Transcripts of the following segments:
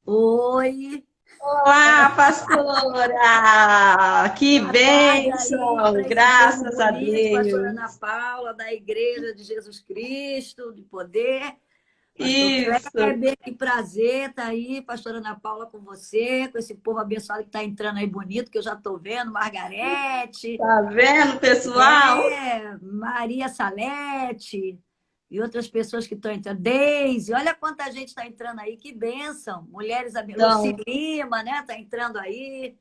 Oi, Olá, pastora! Que boa tarde aí bênção! para esse povo Graças a bonito, pastora Ana Deus! Paula, da Igreja de Jesus Cristo, de Poder. Pastor Isso! Kleber, que prazer estar aí, pastora Ana Paula, com você, com esse povo abençoado que está entrando aí bonito, que eu já estou vendo, Margarete, Tá vendo, pessoal? Maria Salete e outras pessoas que estão entrando. Deise, olha quanta gente está entrando aí, que bênção. Mulheres, Luci Então, Lima, né, está entrando aí.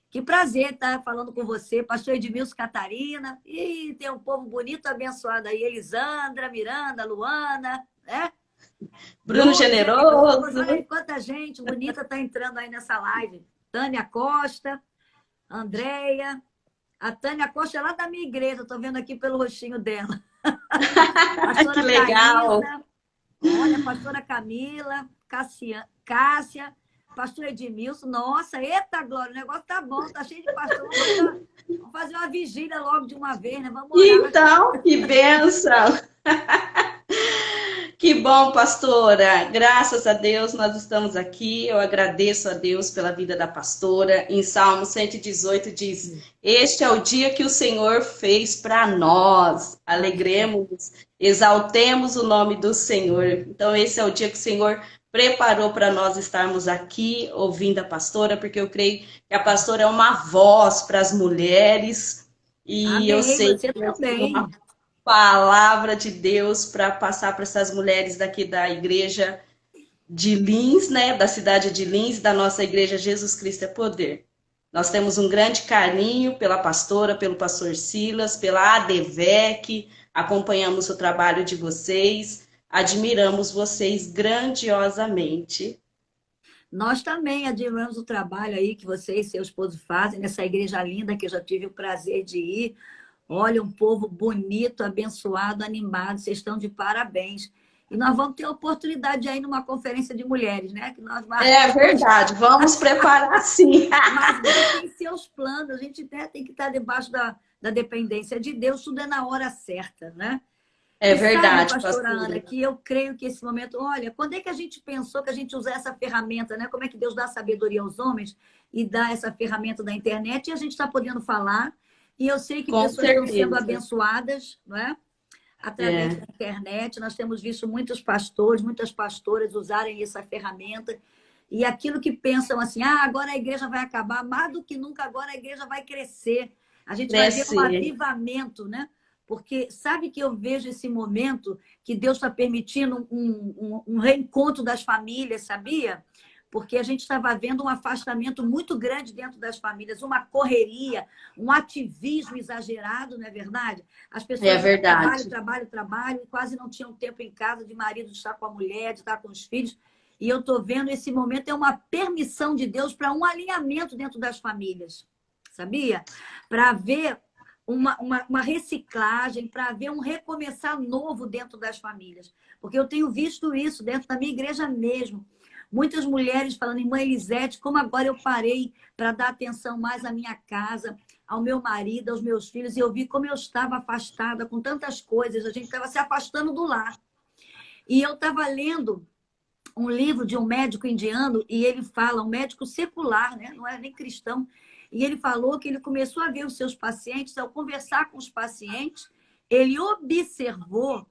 Que prazer estar falando com você, pastor Edmilson Catarina. E tem um povo bonito, abençoado aí, Elisandra, Miranda, Luana, né? Bruno Bruno Generoso, olha aí Generoso. quanta gente bonita está entrando aí nessa live. Tânia Costa, Andréia. A Tânia Costa é lá da minha igreja, estou vendo aqui pelo rostinho dela. Que Pastora legal! Thaisa, olha, pastora Camila, Cássia, pastor Edmilson. Nossa, eita, Glória, o negócio tá bom, tá cheio de pastor. Vamos fazer uma vigília logo de uma vez, né? Vamos orar. Então, que bênção! Que bom, pastora. Graças a Deus nós estamos aqui. Eu agradeço a Deus pela vida da pastora. Em Salmo 118 diz: Este é o dia que o Senhor fez para nós. Amém. Alegremos, exaltemos o nome do Senhor. Então, esse é o dia que o Senhor preparou para nós estarmos aqui ouvindo a pastora, porque eu creio que a pastora é uma voz para as mulheres. E eu Amém. sei que Você Deus tem uma também. palavra de Deus para passar para essas mulheres daqui da igreja de Lins, né, da cidade de Lins, da nossa igreja Jesus Cristo é Poder. Nós temos um grande carinho pela pastora, pelo pastor Silas, pela ADVEC, acompanhamos o trabalho de vocês, admiramos vocês grandiosamente. Nós também admiramos o trabalho aí que você e seu esposo fazem nessa igreja linda que eu já tive o prazer de ir. Olha, um povo bonito, abençoado, animado. Vocês estão de parabéns. E nós vamos ter a oportunidade aí numa conferência de mulheres, né? Que nós É marcamos. verdade, vamos preparar sim. Mas Deus tem seus planos, a gente até tem que estar debaixo da dependência de Deus, tudo é na hora certa, né? É E sabe, verdade, pastora Ana, pastora. que eu creio que esse momento, olha, quando é que a gente pensou que a gente usar essa ferramenta, né? Como é que Deus dá sabedoria aos homens e dá essa ferramenta da internet e a gente está podendo falar. E eu sei que Com pessoas estão sendo certeza. abençoadas, não é? Através É. da internet. Nós temos visto muitos pastores, muitas pastoras usarem essa ferramenta. E aquilo que pensam assim, ah, agora a igreja vai acabar, mais do que nunca agora a igreja vai crescer. A gente vai ver um Crescer. avivamento, né? Porque sabe que eu vejo esse momento que Deus está permitindo um reencontro das famílias, sabia? Porque a gente estava vendo um afastamento muito grande dentro das famílias, uma correria, um ativismo exagerado, não é verdade? As É pessoas trabalham, verdade. trabalham, trabalham, e quase não tinham tempo em casa de marido de estar com a mulher, de estar com os filhos. E eu estou vendo esse momento é uma permissão de Deus para um alinhamento dentro das famílias, sabia? Para haver uma reciclagem, para haver um recomeçar novo dentro das famílias. Porque eu tenho visto isso dentro da minha igreja mesmo. Muitas mulheres falando, irmã Elisete, como agora eu parei para dar atenção mais à minha casa, ao meu marido, aos meus filhos, e eu vi como eu estava afastada com tantas coisas, a gente estava se afastando do lar. E eu estava lendo um livro de um médico indiano e ele fala, um médico secular, né? Não é nem cristão, e ele falou que ele começou a ver os seus pacientes, ao conversar com os pacientes, ele observou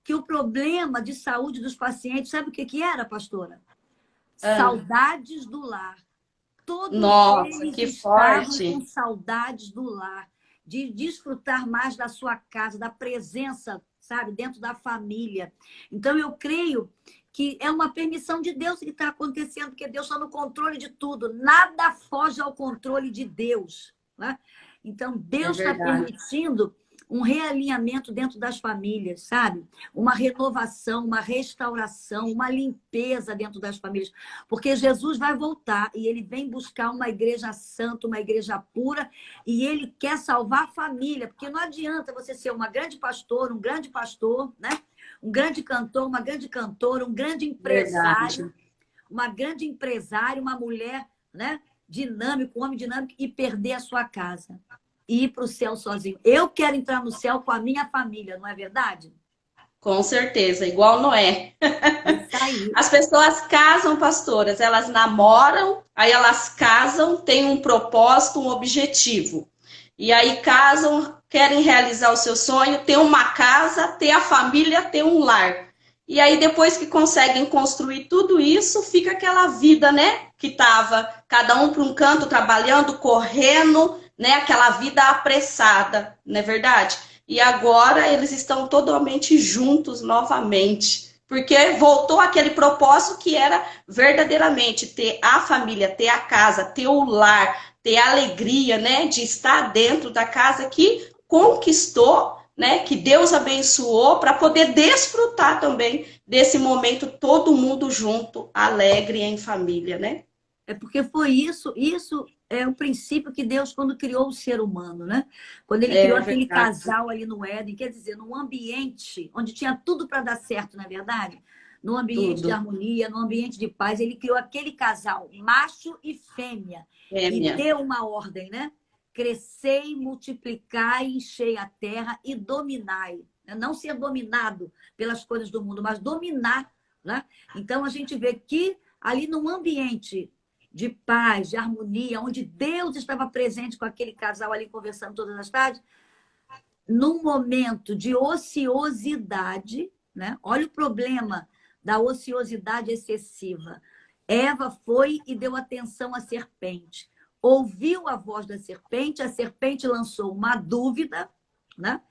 que o problema de saúde dos pacientes, sabe o que que era, pastora? Ah, Saudades do lar. Todos nossa, eles que estavam com forte. saudades do lar, de desfrutar mais da sua casa, da presença, sabe, dentro da família. Então, eu creio que é uma permissão de Deus que está acontecendo, porque Deus está no controle de tudo. Nada foge ao controle de Deus, né? Então, É Deus está verdade. permitindo um realinhamento dentro das famílias, sabe? Uma renovação, uma restauração, uma limpeza dentro das famílias. Porque Jesus vai voltar e ele vem buscar uma igreja santa, uma igreja pura, e ele quer salvar a família, porque não adianta você ser uma grande pastora, um grande pastor, né? Um grande cantor, uma grande cantora, um grande empresário, Verdade. uma mulher, né? Dinâmico, um homem dinâmico, e perder a sua casa. E ir para o céu sozinho. Eu quero entrar no céu com a minha família, não é verdade? Com certeza, igual Noé. Isso aí. As pessoas casam, pastoras, elas namoram, aí elas casam, têm um propósito, um objetivo. E aí casam, querem realizar o seu sonho, ter uma casa, ter a família, ter um lar. E aí depois que conseguem construir tudo isso, fica aquela vida, né, que tava cada um para um canto trabalhando, correndo, né, aquela vida apressada, não é verdade? E agora eles estão totalmente juntos novamente. Porque voltou aquele propósito que era verdadeiramente ter a família, ter a casa, ter o lar, ter a alegria, né, de estar dentro da casa que conquistou, né, que Deus abençoou para poder desfrutar também desse momento todo mundo junto, alegre em família, né? É porque foi isso é o princípio que Deus, quando criou o ser humano, né? Quando ele criou É aquele verdade. casal ali no Éden, quer dizer, num ambiente onde tinha tudo para dar certo, na verdade, num ambiente de Tudo. harmonia, num ambiente de paz, ele criou aquele casal, macho e fêmea, e Fêmea. deu uma ordem, né? Crescei, multiplicai, enchei a terra e dominai. Né? Não ser dominado pelas coisas do mundo, mas dominar, né? Então a gente vê que ali num ambiente de paz, de harmonia, onde Deus estava presente com aquele casal ali conversando todas as tardes, num momento de ociosidade, né? Olha o problema da ociosidade excessiva. Eva foi e deu atenção à serpente. Ouviu a voz da serpente, a serpente lançou uma dúvida, né?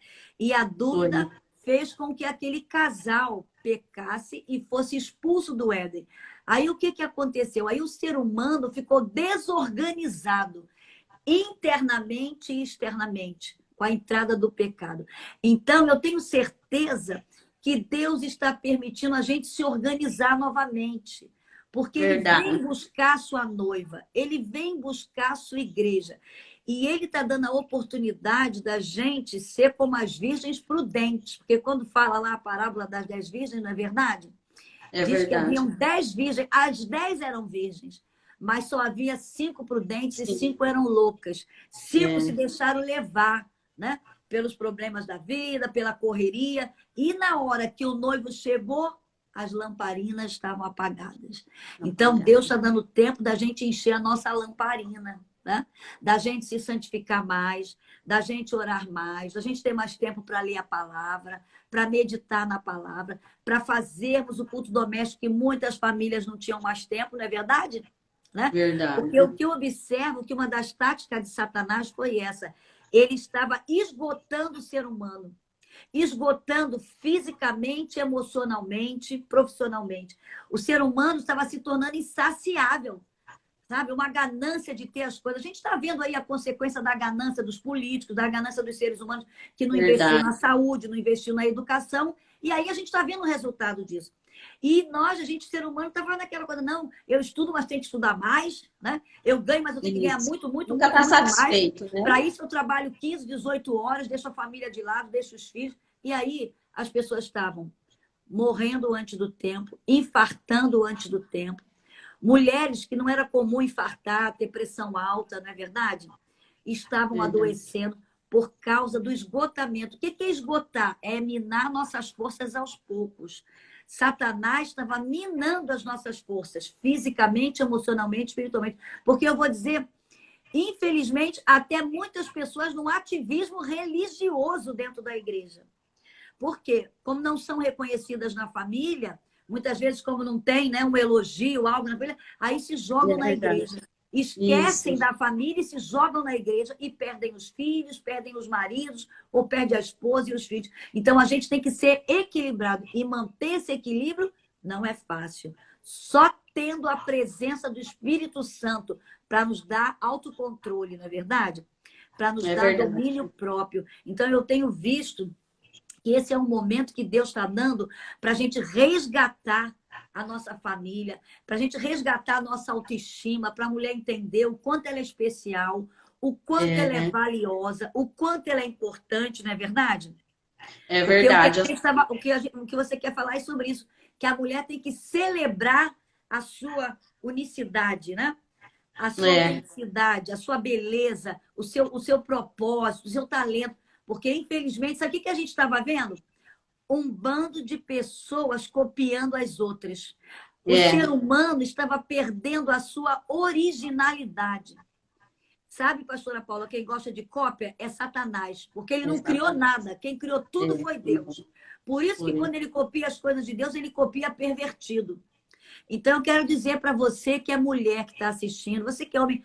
E a Foi. dúvida fez com que aquele casal pecasse e fosse expulso do Éden. Aí o que, que aconteceu? Aí o ser humano ficou desorganizado internamente e externamente com a entrada do pecado. Então, eu tenho certeza que Deus está permitindo a gente se organizar novamente, porque Ele Verdade. vem buscar a sua noiva, Ele vem buscar a sua igreja. E Ele está dando a oportunidade da gente ser como as virgens prudentes, porque quando fala lá a parábola das 10 virgens, não é verdade? É Diz que verdade. haviam 10 virgens, as 10 eram virgens, mas só havia 5 prudentes e Sim. 5 eram loucas. 5 se É. deixaram levar, né? Pelos problemas da vida, pela correria. E na hora que o noivo chegou, as lamparinas estavam apagadas. Então, Deus Apagada. está dando tempo da gente encher a nossa lamparina, né? Da gente se santificar mais, da gente orar mais, da gente ter mais tempo para ler a palavra, para meditar na palavra, para fazermos o culto doméstico que muitas famílias não tinham mais tempo, não é verdade? Né? Porque o Verdade. que eu observo que uma das táticas de Satanás foi essa. Ele estava esgotando o ser humano, esgotando fisicamente, emocionalmente, profissionalmente. O ser humano estava se tornando insaciável, sabe? Uma ganância de ter as coisas. A gente está vendo aí a consequência da ganância dos políticos, da ganância dos seres humanos que não investiu Verdade. na saúde, não investiu na educação, e aí a gente está vendo o resultado disso. E nós, a gente, ser humano, estava naquela coisa, não, eu estudo, mas tenho que estudar mais, né? Eu ganho, mas eu tenho que ganhar Isso. muito, muito, Nunca muito, está muito mais. satisfeito, né? Para isso eu trabalho 15, 18 horas, deixo a família de lado, deixo os filhos. E aí as pessoas estavam morrendo antes do tempo, infartando antes do tempo. Mulheres que não era comum infartar, ter pressão alta, não é verdade? Estavam Verdade. adoecendo por causa do esgotamento. O que é esgotar? É minar nossas forças aos poucos. Satanás estava minando as nossas forças, fisicamente, emocionalmente, espiritualmente. Porque eu vou dizer, infelizmente, até muitas pessoas no ativismo religioso dentro da igreja. Por quê? Como não são reconhecidas na família, muitas vezes, como não tem, né, um elogio, algo na família, aí se jogam É na verdade. igreja. Isso. Esquecem da família e se jogam na igreja e perdem os filhos, perdem os maridos, ou perdem a esposa e os filhos. Então, a gente tem que ser equilibrado. E manter esse equilíbrio não é fácil. Só tendo a presença do Espírito Santo para nos dar autocontrole, não é verdade? Para nos É dar verdade. domínio próprio. Então, eu tenho visto que esse é um momento que Deus está dando para a gente resgatar a nossa família, para a gente resgatar a nossa autoestima, para a mulher entender o quanto ela é especial, o quanto ela é É, valiosa, o quanto ela é importante, não é verdade? é Porque verdade. o que você quer falar é sobre isso, que a mulher tem que celebrar a sua unicidade, né? A sua É, autenticidade, a sua beleza, o seu propósito, o seu talento. Porque, infelizmente, sabe o que a gente estava vendo? um bando de pessoas copiando as outras. O É. ser humano estava perdendo a sua originalidade. Sabe, pastora Paula, quem gosta de cópia é Satanás, porque ele não criou nada. Quem criou tudo foi Deus. Por isso que quando ele copia as coisas de Deus, ele copia pervertido. Então, eu quero dizer para você que é mulher que está assistindo, você que é homem,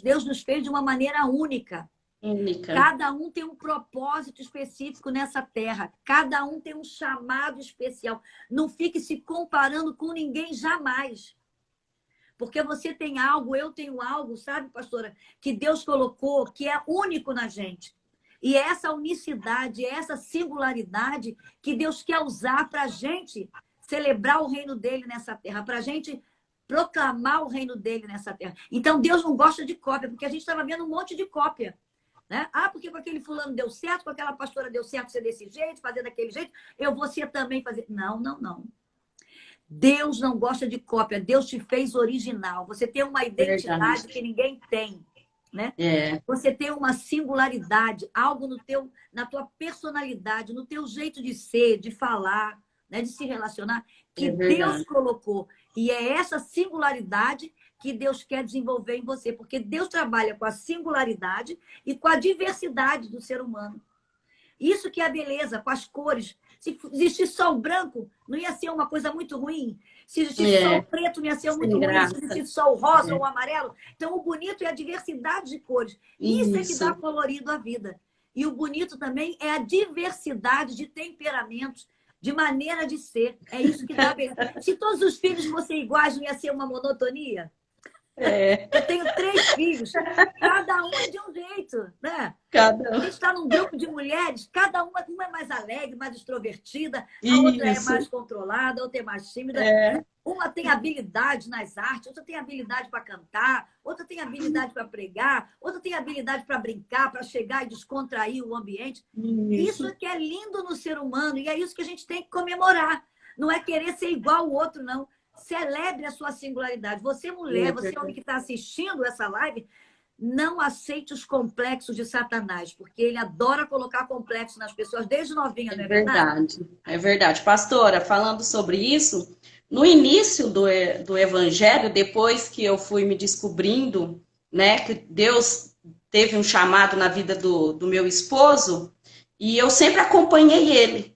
Deus nos fez de uma maneira única. Única. Cada um tem um propósito específico nessa terra. Cada um tem um chamado especial. Não fique se comparando com ninguém jamais. Porque você tem algo, eu tenho algo, sabe, pastora, que Deus colocou, que é único na gente. E é essa unicidade, é essa singularidade que Deus quer usar para a gente celebrar o reino dele nessa terra, para a gente proclamar o reino dele nessa terra. Então, Deus não gosta de cópia, porque a gente estava vendo um monte de cópia. Né? Ah, porque com aquele fulano deu certo, com aquela pastora deu certo ser desse jeito, fazer daquele jeito, eu vou ser também fazer. Não, não, não. Deus não gosta de cópia, Deus te fez original. Você tem uma identidade que ninguém tem, né? Você tem uma singularidade, algo na tua personalidade, no teu jeito de ser, de falar, né? De se relacionar, que Deus colocou. E é essa singularidade que Deus quer desenvolver em você, porque Deus trabalha com a singularidade e com a diversidade do ser humano. Isso que é a beleza, com as cores. Se existisse só o branco, não ia ser uma coisa muito ruim. Se existisse só o preto, não ia ser muito ruim. Se existisse só o rosa ou o amarelo. Então, o bonito é a diversidade de cores. Isso é que dá colorido à vida. E o bonito também é a diversidade de temperamentos, de maneira de ser. É isso que dá beleza. Se todos os filhos fossem iguais, não ia ser uma monotonia? Eu tenho 3 filhos, cada um é de um jeito, né? A gente está num grupo de mulheres, cada uma é mais alegre, mais extrovertida, a outra é mais controlada, a outra é mais tímida. Uma tem habilidade nas artes, outra tem habilidade para cantar, outra tem habilidade para pregar, outra tem habilidade para brincar, para chegar e descontrair o ambiente. Isso que é lindo no ser humano e é isso que a gente tem que comemorar. Não é querer ser igual ao outro, não. Celebre a sua singularidade. Você, mulher, você, homem que está assistindo essa live, não aceite os complexos de Satanás, porque ele adora colocar complexo nas pessoas desde novinha, não é verdade? É verdade. Pastora, falando sobre isso, no início do evangelho, depois que eu fui me descobrindo, né, que Deus teve um chamado na vida do meu esposo, e eu sempre acompanhei ele.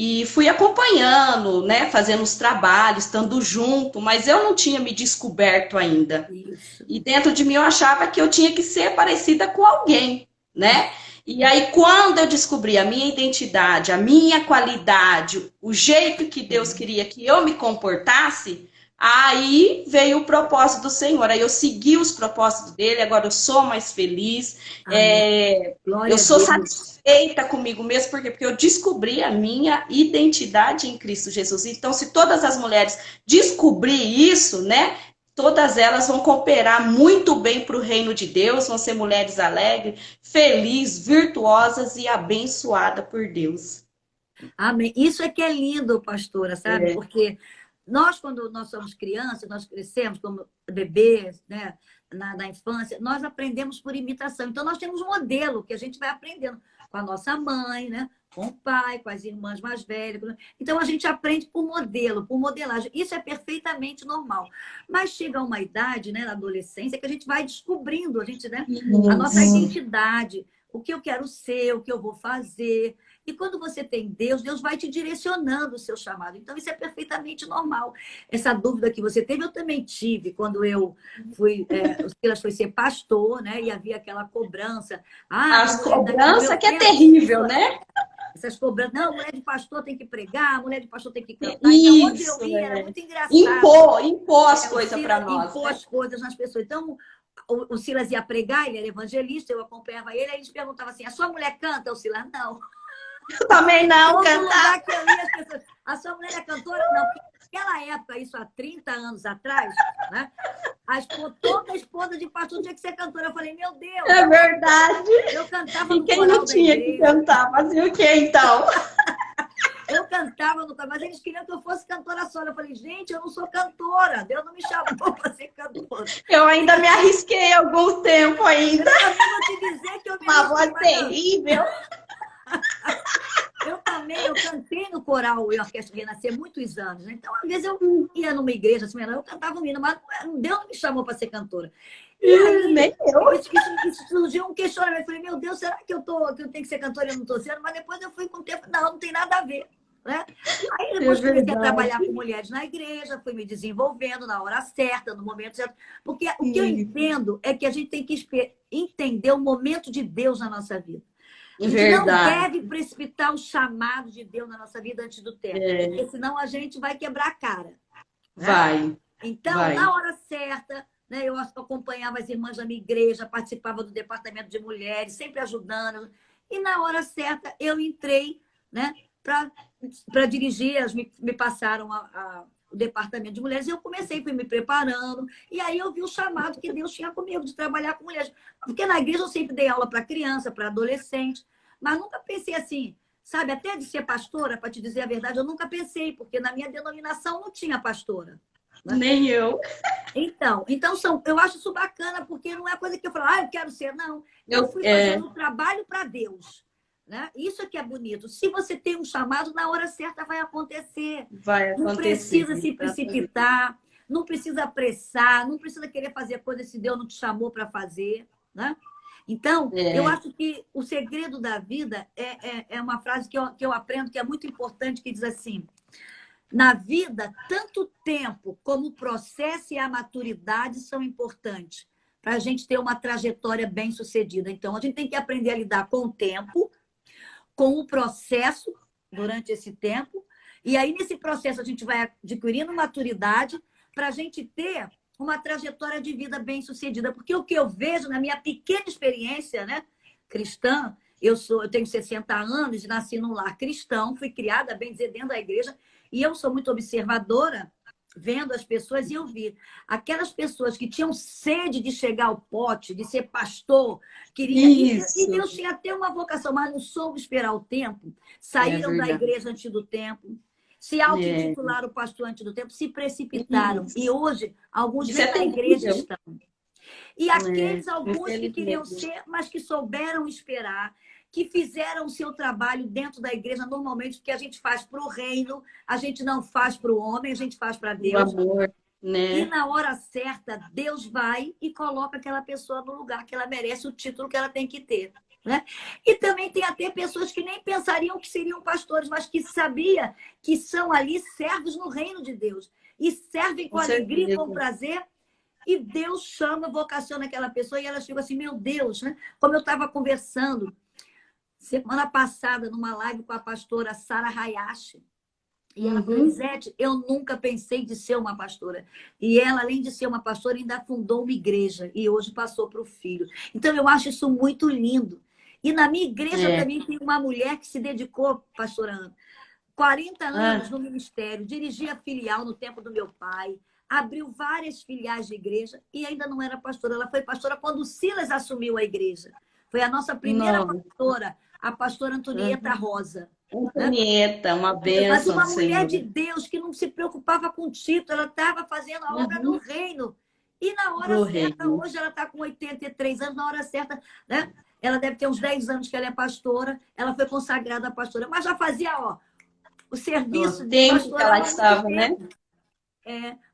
E fui acompanhando, né, fazendo os trabalhos, estando junto, mas eu não tinha me descoberto ainda. Isso. E dentro de mim eu achava que eu tinha que ser parecida com alguém, né? E aí quando eu descobri a minha identidade, a minha qualidade, o jeito que Deus queria que eu me comportasse, aí veio o propósito do Senhor. Aí eu segui os propósitos dele, agora eu sou mais feliz. Eu sou satisfeita comigo mesmo, porque eu descobri a minha identidade em Cristo Jesus. Então, se todas as mulheres descobrirem isso, né? Todas elas vão cooperar muito bem para o reino de Deus, vão ser mulheres alegres, felizes, virtuosas e abençoadas por Deus. Amém. Isso é que é lindo, pastora, sabe? Porque nós, quando nós somos crianças, nós crescemos como bebês, né? Na infância, nós aprendemos por imitação. Então, nós temos um modelo que a gente vai aprendendo com a nossa mãe, né? Com o pai, com as irmãs mais velhas. Então, a gente aprende por modelo, por modelagem. Isso é perfeitamente normal. Mas chega uma idade, né, na adolescência, que a gente vai descobrindo, né, a nossa identidade, o que eu quero ser, o que eu vou fazer. E quando você tem Deus, Deus vai te direcionando o seu chamado. Então, isso é perfeitamente normal. Essa dúvida que você teve, eu também tive. Quando eu fui... o Silas foi ser pastor, né? E havia aquela cobrança. As cobranças que é terrível, né? Essas cobranças. Não, a mulher de pastor tem que pregar, a mulher de pastor tem que cantar. Então, onde eu ia, era muito engraçado. Impor as coisas para nós. Impor as coisas nas pessoas. Então, o Silas ia pregar, ele era evangelista, eu acompanhava ele, aí eles perguntavam assim, a sua mulher canta? O Silas, não. Eu também não, cantar. A sua mulher é cantora? Não, porque naquela época, isso há 30 anos atrás, né? Toda a esposa de pastor tinha que ser cantora. Eu falei, meu Deus. É verdade. Eu cantava no coral da igreja. E quem não tinha que cantar? Fazia o quê, então? Eu cantava no coral, mas eles queriam que eu fosse cantora só. Eu falei, gente, eu não sou cantora. Deus não me chamou para ser cantora. Eu ainda me arrisquei algum tempo ainda. Eu também vou te dizer que eu me uma voz terrível. eu cantei no coral e orquestra Renascer muitos anos, né? Então, às vezes eu ia numa igreja, assim, eu cantava um hino, mas Deus não me chamou para ser cantora. E aí, Nem eu. isso surgiu um questionamento. Eu falei, meu Deus, será que eu tenho que ser cantora e eu não estou sendo? Mas depois eu fui com o tempo, não tem nada a ver. Né? Aí depois comecei a trabalhar com mulheres na igreja, fui me desenvolvendo na hora certa, no momento certo. Porque o que eu entendo é que a gente tem que entender o momento de Deus na nossa vida. A gente não deve precipitar o chamado de Deus na nossa vida antes do tempo, porque senão a gente vai quebrar a cara. Né? Vai. Então, na hora certa, né, eu acompanhava as irmãs da minha igreja, participava do departamento de mulheres, sempre ajudando. E na hora certa eu entrei, né, para dirigir, elas me passaram o departamento de mulheres, e eu fui me preparando, e aí eu vi o chamado que Deus tinha comigo de trabalhar com mulheres. Porque na igreja eu sempre dei aula para criança, para adolescente, mas nunca pensei assim, sabe, até de ser pastora, para te dizer a verdade, eu nunca pensei, porque na minha denominação não tinha pastora. Né? Nem eu. Então eu acho isso bacana, porque não é coisa que eu falo, eu quero ser, não. Eu fui fazendo um trabalho para Deus. Né? Isso é que é bonito. Se você tem um chamado, na hora certa vai acontecer. Não precisa se precipitar, não precisa apressar, não precisa querer fazer coisas se Deus não te chamou para fazer. Né? Então, eu acho que o segredo da vida é uma frase que eu aprendo que é muito importante, que diz assim: na vida, tanto tempo como o processo e a maturidade são importantes para a gente ter uma trajetória bem-sucedida. Então, a gente tem que aprender a lidar com o tempo, com o processo durante esse tempo, e aí nesse processo a gente vai adquirindo maturidade para a gente ter uma trajetória de vida bem-sucedida. Porque o que eu vejo na minha pequena experiência, né, cristã, eu tenho 60 anos e nasci num lar cristão, fui criada, bem dizer, dentro da igreja, e eu sou muito observadora, vendo as pessoas, e eu vi aquelas pessoas que tinham sede de chegar ao pote, de ser pastor, queria, e Deus tinha até uma vocação, mas não soube esperar o tempo, saíram da igreja antes do tempo, se auto-intitularam pastor antes do tempo, se precipitaram. E hoje, alguns nem na igreja estão. E aqueles, alguns que queriam ser, mas que souberam esperar, que fizeram o seu trabalho dentro da igreja, normalmente, porque a gente faz para o reino, a gente não faz para o homem, a gente faz para Deus. O amor, né? E na hora certa, Deus vai e coloca aquela pessoa no lugar que ela merece, o título que ela tem que ter. Né? E também tem até pessoas que nem pensariam que seriam pastores, mas que sabia que são ali servos no reino de Deus. E servem com alegria, com prazer. E Deus chama, vocaciona aquela pessoa, e ela chega assim, meu Deus, né? Como eu estava conversando semana passada, numa live com a pastora Sara Hayashi. E ela falou, Lisete, eu nunca pensei de ser uma pastora. E ela, além de ser uma pastora, ainda fundou uma igreja. E hoje passou para o filho. Então, eu acho isso muito lindo. E na minha igreja também tem uma mulher que se dedicou, pastora Ana, 40 anos no ministério, dirigia filial no tempo do meu pai, abriu várias filiais de igreja e ainda não era pastora. Ela foi pastora quando o Silas assumiu a igreja. Foi a nossa primeira pastora, a pastora Antonieta Rosa. Antonieta, uma bênção. Mas uma mulher de Deus que não se preocupava com o título, ela estava fazendo a obra do reino. E na hora certa, hoje ela está com 83 anos, na hora certa, né? Ela deve ter uns 10 anos que ela é pastora, ela foi consagrada a pastora, mas já fazia, o serviço de pastora. Ela estava, né?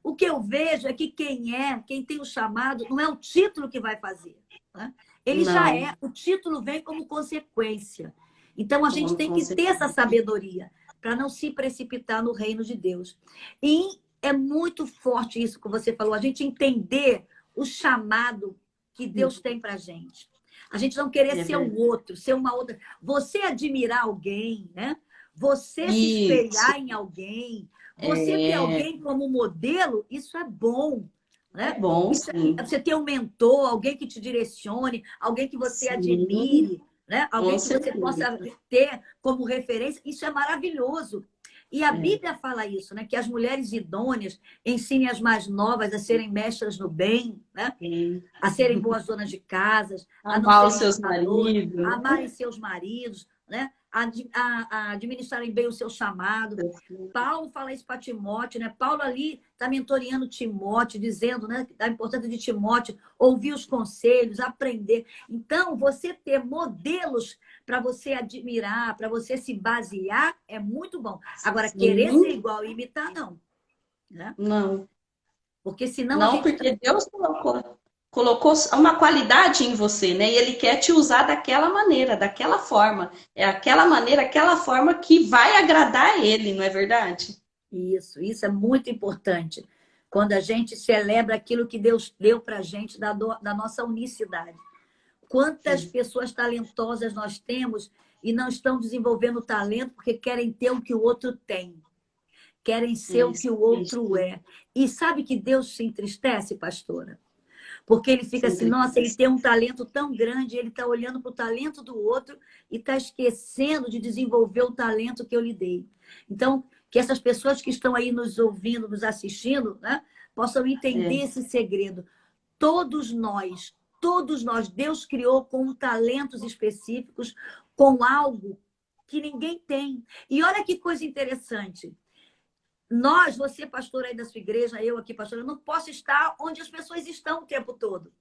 O que eu vejo é que quem tem o chamado, não é o título que vai fazer. Né? Ele já é, o título vem como consequência. Então, a gente tem que ter essa sabedoria para não se precipitar no reino de Deus. E é muito forte isso que você falou, a gente entender o chamado que Deus tem para a gente. A gente não querer ser um outro, ser uma outra. Você admirar alguém, né? Você se espelhar em alguém, você ter alguém como modelo, isso é bom. Né? É bom, sim. Você ter um mentor, alguém que te direcione, alguém que você admire, né? Alguém que você possa ter como referência, isso é maravilhoso. E a Bíblia fala isso, né? Que as mulheres idôneas ensinem as mais novas a serem mestras no bem, né? A serem boas donas de casas, a amar os seus maridos, amarem seus maridos, né? a administrarem bem o seu chamado. Paulo fala isso para Timóteo, né? Paulo ali está mentoreando Timóteo, dizendo, né, da importância de Timóteo ouvir os conselhos, aprender. Então, você ter modelos para você admirar, para você se basear, é muito bom. Agora, querer ser igual e imitar, não. Né? Não. Porque senão Não, porque Deus colocou uma qualidade em você, né? E Ele quer te usar daquela maneira, daquela forma. É aquela maneira, aquela forma que vai agradar a Ele, não é verdade? Isso é muito importante. Quando a gente celebra aquilo que Deus deu para a gente, da nossa unicidade. Quantas pessoas talentosas nós temos e não estão desenvolvendo talento porque querem ter o que o outro tem. Querem ser o que o outro é. E sabe que Deus se entristece, pastora? Porque ele fica assim, nossa, ele tem um talento tão grande, ele está olhando para o talento do outro e está esquecendo de desenvolver o talento que eu lhe dei. Então, que essas pessoas que estão aí nos ouvindo, nos assistindo, né, possam entender esse segredo. Todos nós, Deus criou com talentos específicos, com algo que ninguém tem. E olha que coisa interessante. Nós, você, pastor aí da sua igreja, eu aqui, pastor, eu não posso estar onde as pessoas estão o tempo todo.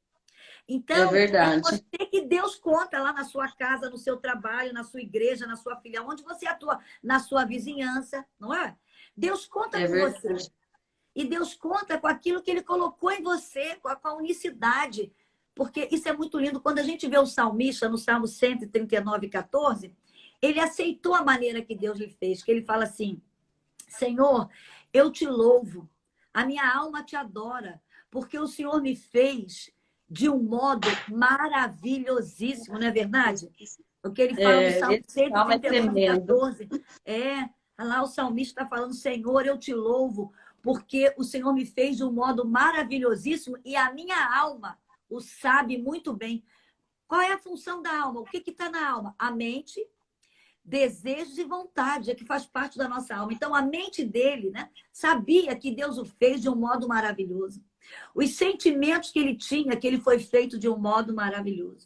Então, é você que Deus conta lá na sua casa, no seu trabalho, na sua igreja, na sua filial, onde você atua, na sua vizinhança, não é? Deus conta com você. E Deus conta com aquilo que Ele colocou em você, com a unicidade. Porque isso é muito lindo. Quando a gente vê o salmista, no Salmo 139:14, ele aceitou a maneira que Deus lhe fez, que ele fala assim, Senhor, eu te louvo, a minha alma te adora, porque o Senhor me fez de um modo maravilhosíssimo, não é verdade? O que ele fala no Salmo 139:14. Lá o salmista está falando, Senhor, eu te louvo, porque o Senhor me fez de um modo maravilhosíssimo e a minha alma o sabe muito bem. Qual é a função da alma? O que está na alma? A mente, desejos e vontade, é que faz parte da nossa alma. Então, a mente dele, né, sabia que Deus o fez de um modo maravilhoso. Os sentimentos que ele tinha, que ele foi feito de um modo maravilhoso.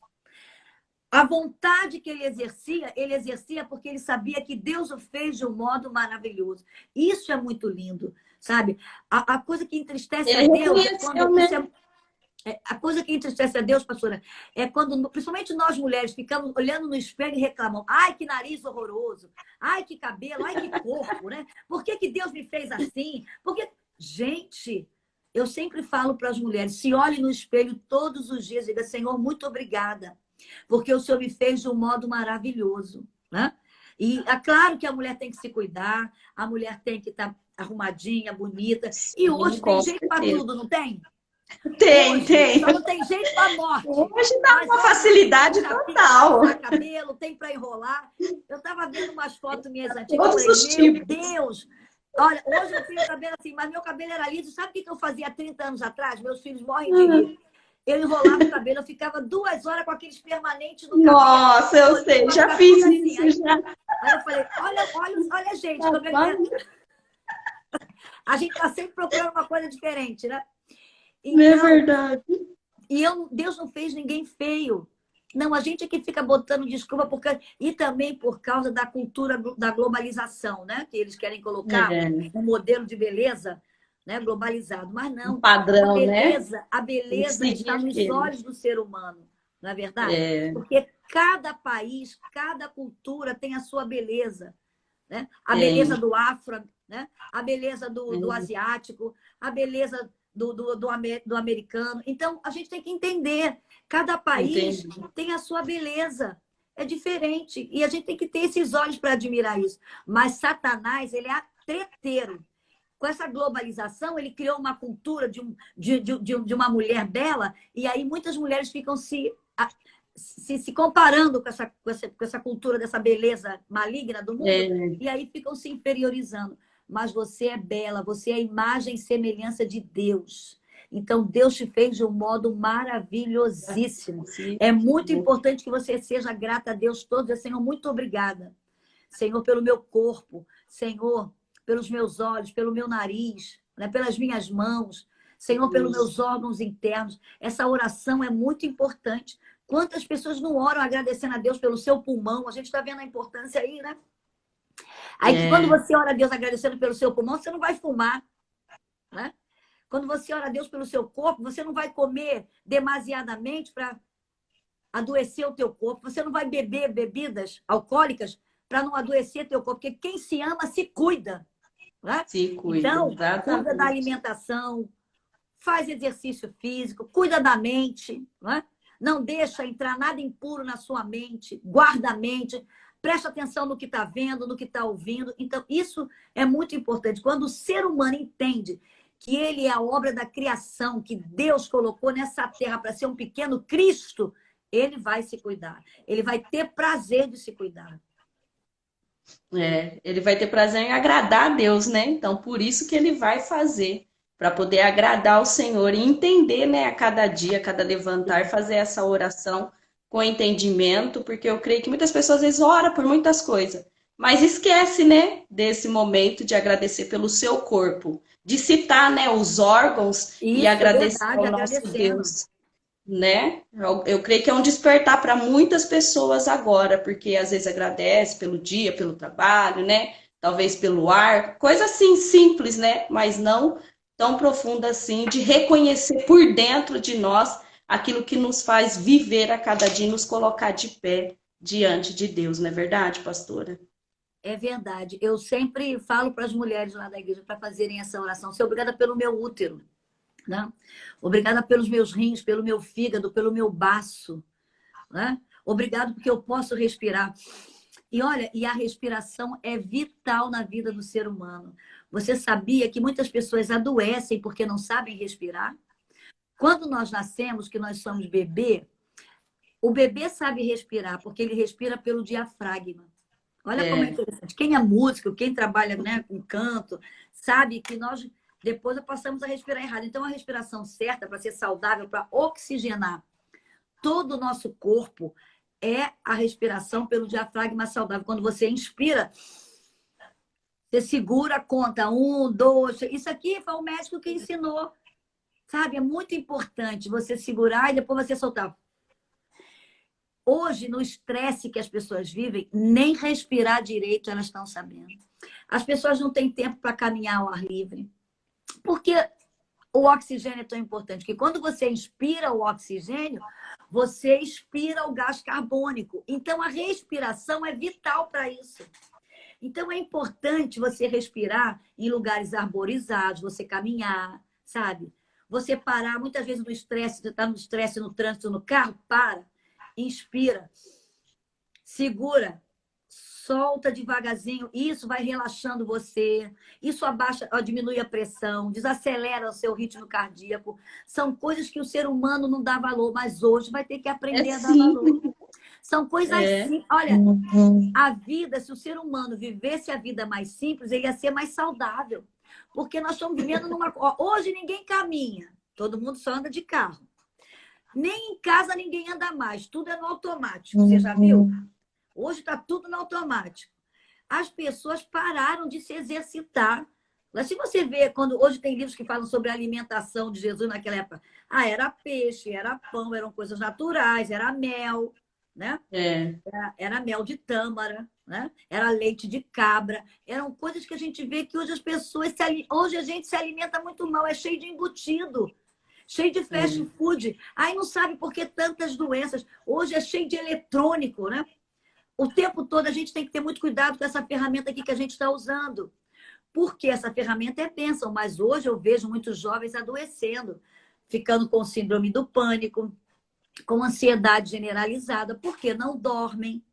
A vontade que ele exercia porque ele sabia que Deus o fez de um modo maravilhoso. Isso é muito lindo, sabe? A coisa que entristece a Deus é quando... A coisa que entristece a Deus, pastora, é quando, principalmente nós mulheres, ficamos olhando no espelho e reclamamos. Ai, que nariz horroroso. Ai, que cabelo. Ai, que corpo, né? Por que que Deus me fez assim? Porque, gente, eu sempre falo para as mulheres, se olhe no espelho todos os dias e diga, Senhor, muito obrigada, porque o Senhor me fez de um modo maravilhoso, né? E é claro que a mulher tem que se cuidar, a mulher tem que estar arrumadinha, bonita. E hoje tem jeito para tudo, não tem? Tem. Só não tem jeito para morte. Hoje dá uma facilidade total. Tem cabelo, tem para enrolar. Eu estava vendo umas fotos minhas antigas. Eu falei, meu Deus! Olha, hoje eu tenho cabelo assim, mas meu cabelo era liso. Sabe o que eu fazia 30 anos atrás? Meus filhos morrem de rir. Eu enrolava o cabelo, eu ficava 2 horas com aqueles permanentes no cabelo. Nossa, eu sei, já fiz isso. Assim. Aí eu falei, olha gente, a gente está sempre procurando uma coisa diferente, né? Então, é verdade. E Deus não fez ninguém feio. Não, a gente é que fica botando desculpa e também por causa da cultura da globalização, né? Que eles querem colocar um modelo de beleza, né, globalizado. Mas não. Um padrão, a beleza está nos olhos do ser humano, não é verdade? Porque cada país, cada cultura tem a sua beleza, né? A beleza do afro, né? A beleza do asiático, a beleza do americano. Então, a gente tem que entender. Cada país tem a sua beleza. É diferente. E a gente tem que ter esses olhos para admirar isso. Mas Satanás, ele é treteiro. Com essa globalização, ele criou uma cultura de uma mulher bela, e aí muitas mulheres ficam se comparando com essa cultura dessa beleza maligna do mundo, e aí ficam se inferiorizando. Mas você é bela, você é a imagem e semelhança de Deus. Então, Deus te fez de um modo maravilhosíssimo. É muito importante que você seja grata a Deus todos os dias. Senhor, muito obrigada. Senhor, pelo meu corpo. Senhor, pelos meus olhos, pelo meu nariz, né? Pelas minhas mãos. Senhor, pelos meus órgãos internos. Essa oração é muito importante, Quantas pessoas não oram agradecendo a Deus pelo seu pulmão? A gente está vendo a importância aí, né? Aí que quando você ora a Deus agradecendo pelo seu pulmão, você não vai fumar, né? Quando você ora a Deus pelo seu corpo, você não vai comer demasiadamente para adoecer o teu corpo. Você não vai beber bebidas alcoólicas para não adoecer teu corpo. Porque quem se ama se cuida, né? Se cuida, Então, cuida da exatamente. alimentação, faz exercício físico, cuida da mente, né? Não deixa entrar nada impuro na sua mente, guarda a mente, presta atenção no que está vendo, no que está ouvindo. Então, isso é muito importante. Quando o ser humano entende que ele é a obra da criação, que Deus colocou nessa terra para ser um pequeno Cristo, ele vai se cuidar. Ele vai ter prazer de se cuidar. Ele vai ter prazer em agradar a Deus, né? Então, por isso que ele vai fazer, para poder agradar o Senhor e entender, né, a cada dia, a cada levantar, fazer essa oração com entendimento, porque eu creio que muitas pessoas às vezes oram por muitas coisas, mas esquece, né, desse momento de agradecer pelo seu corpo, de citar, né, os órgãos e Isso, é agradecer verdade, ao nosso agradecendo. Deus, né? Eu creio que é um despertar para muitas pessoas agora, porque às vezes agradece pelo dia, pelo trabalho, né? Talvez pelo ar, coisa assim simples, né? Mas não tão profunda assim, de reconhecer por dentro de nós aquilo que nos faz viver a cada dia e nos colocar de pé diante de Deus, não é verdade, pastora? É verdade. Eu sempre falo para as mulheres lá da igreja para fazerem essa oração. Ser obrigada pelo meu útero, né? Obrigada pelos meus rins, pelo meu fígado, pelo meu baço, né? Obrigado porque eu posso respirar. E olha, e a respiração é vital na vida do ser humano. Você sabia que muitas pessoas adoecem porque não sabem respirar? Quando nós nascemos, que nós somos bebê, o bebê sabe respirar porque ele respira pelo diafragma. Olha como é É, interessante. Quem é músico, quem trabalha, né, com canto, sabe que nós depois passamos a respirar errado. Então, a respiração certa para ser saudável, para oxigenar todo o nosso corpo, é a respiração pelo diafragma saudável. Quando você inspira, você segura a conta. 1, 2, isso aqui foi o médico que ensinou. Sabe? É muito importante você segurar e depois você soltar. Hoje, no estresse que as pessoas vivem, nem respirar direito elas estão sabendo. As pessoas não têm tempo para caminhar ao ar livre. Porque o oxigênio é tão importante que quando você inspira o oxigênio, você expira o gás carbônico. Então, a respiração é vital para isso. Então, é importante você respirar em lugares arborizados, você caminhar, sabe? Você parar, muitas vezes no estresse, você está no estresse, no trânsito, no carro, para, inspira, segura, solta devagarzinho, isso vai relaxando você, isso abaixa, diminui a pressão, desacelera o seu ritmo cardíaco. São coisas que o ser humano não dá valor, mas hoje vai ter que é aprender a dar sim, valor. São coisas é, simples. Olha, a vida, se o ser humano vivesse a vida mais simples, ele ia ser mais saudável. Porque nós estamos vivendo numa. Hoje ninguém caminha, todo mundo só anda de carro. Nem em casa ninguém anda mais, tudo é no automático. Você já viu? Hoje está tudo no automático. As pessoas pararam de se exercitar. Mas se você vê, quando hoje tem livros que falam sobre a alimentação de Jesus naquela época, era peixe, era pão, eram coisas naturais, era mel, né? é, Era mel de tâmara, né? Era leite de cabra. Eram coisas que a gente vê que hoje as pessoas hoje a gente se alimenta muito mal, é cheio de embutido, cheio de fast é. food. Aí não sabe por que tantas doenças. Hoje é cheio de eletrônico, né? O tempo todo a gente tem que ter muito cuidado com essa ferramenta aqui que a gente está usando. Porque essa ferramenta é bênção, mas hoje eu vejo muitos jovens adoecendo, ficando com síndrome do pânico, com ansiedade generalizada, porque não dormem,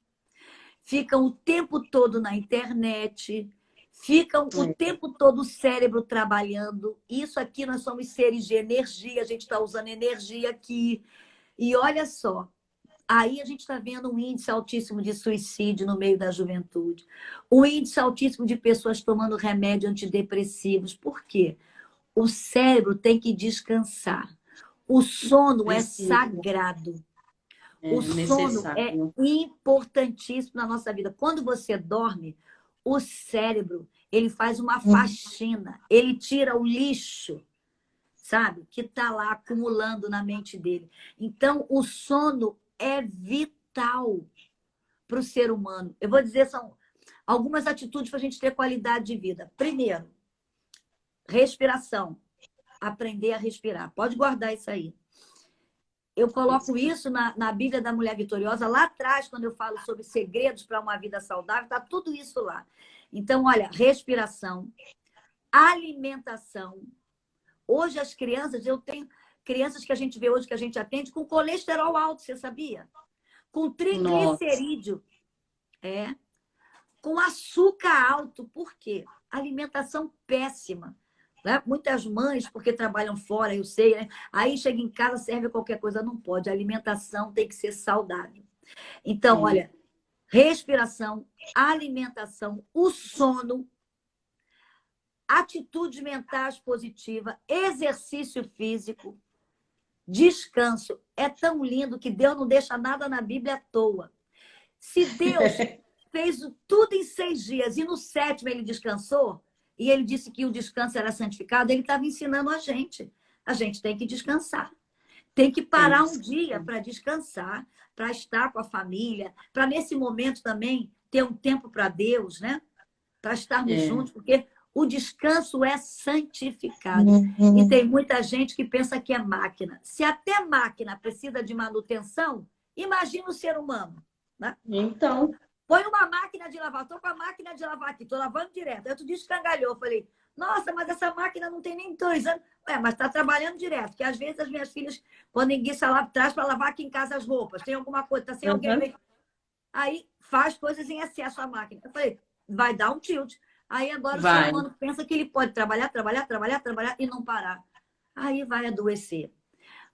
ficam o tempo todo na internet, ficam o tempo todo o cérebro trabalhando. Isso aqui nós somos seres de energia, a gente está usando energia aqui. E olha só, aí a gente está vendo um índice altíssimo de suicídio no meio da juventude. Um índice altíssimo de pessoas tomando remédio antidepressivos. Por quê? O cérebro tem que descansar. O sono é Precisa, sagrado. O é sono é necessário. importantíssimo na nossa vida. Quando você dorme, o cérebro, ele faz uma faxina, ele tira o lixo, sabe? Que está lá acumulando na mente dele. Então, o sono é vital para o ser humano. Eu vou dizer, são algumas atitudes para a gente ter qualidade de vida. Primeiro, respiração. Aprender a respirar. Pode guardar isso aí. Eu coloco isso na Bíblia da Mulher Vitoriosa. Lá atrás, quando eu falo sobre segredos para uma vida saudável, está tudo isso lá. Então, olha, respiração, alimentação. Hoje as crianças, eu tenho crianças que a gente vê hoje, que a gente atende, com colesterol alto, você sabia? Com triglicerídeo. Com açúcar alto. Por quê? Alimentação péssima. Né? Muitas mães, porque trabalham fora, eu sei, né? Aí chega em casa, serve qualquer coisa, não pode. A alimentação tem que ser saudável. Então, olha, respiração, alimentação, o sono, atitudes mentais positivas, exercício físico, descanso. É tão lindo que Deus não deixa nada na Bíblia à toa. Se Deus fez tudo em 6 dias e no 7º ele descansou, e ele disse que o descanso era santificado, ele estava ensinando a gente. A gente tem que descansar. Tem que parar um dia para descansar, para estar com a família, para nesse momento também ter um tempo para Deus, né? Para estarmos juntos, porque o descanso é santificado. E tem muita gente que pensa que é máquina. Se até máquina precisa de manutenção, imagina o ser humano. Né? Então... Põe uma máquina de lavar. Estou com a máquina de lavar aqui, estou lavando direto. Aí outro dia escangalhou. Eu falei, nossa, mas essa máquina não tem nem 2 anos. Mas está trabalhando direto. Porque às vezes as minhas filhas, quando enguiça lá, traz para lavar aqui em casa as roupas. Tem alguma coisa, está sem alguém. Aí faz coisas em excesso a máquina. Eu falei, vai dar um tilt. Aí agora o ser humano pensa que ele pode trabalhar e não parar. Aí vai adoecer.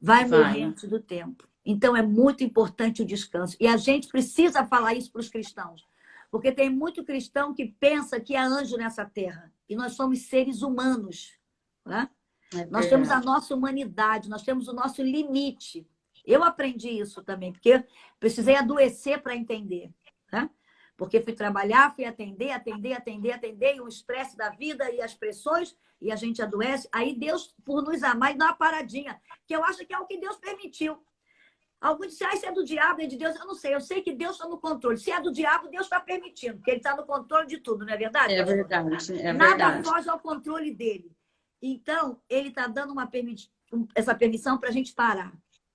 Vai morrer antes do tempo. Então, é muito importante o descanso. E a gente precisa falar isso para os cristãos. Porque tem muito cristão que pensa que é anjo nessa terra. E nós somos seres humanos. Né? Nós temos a nossa humanidade, nós temos o nosso limite. Eu aprendi isso também, porque precisei adoecer para entender. Né? Porque fui trabalhar, fui atender, e o estresse da vida e as pressões, e a gente adoece. Aí Deus, por nos amar, dá uma paradinha, que eu acho que é o que Deus permitiu. Alguns dizem, isso é do diabo, é de Deus. Eu não sei, eu sei que Deus está no controle. Se é do diabo, Deus está permitindo, porque ele está no controle de tudo, não é verdade? É verdade, é Nada verdade. foge ao controle dele. Então, ele está dando essa permissão para a gente parar.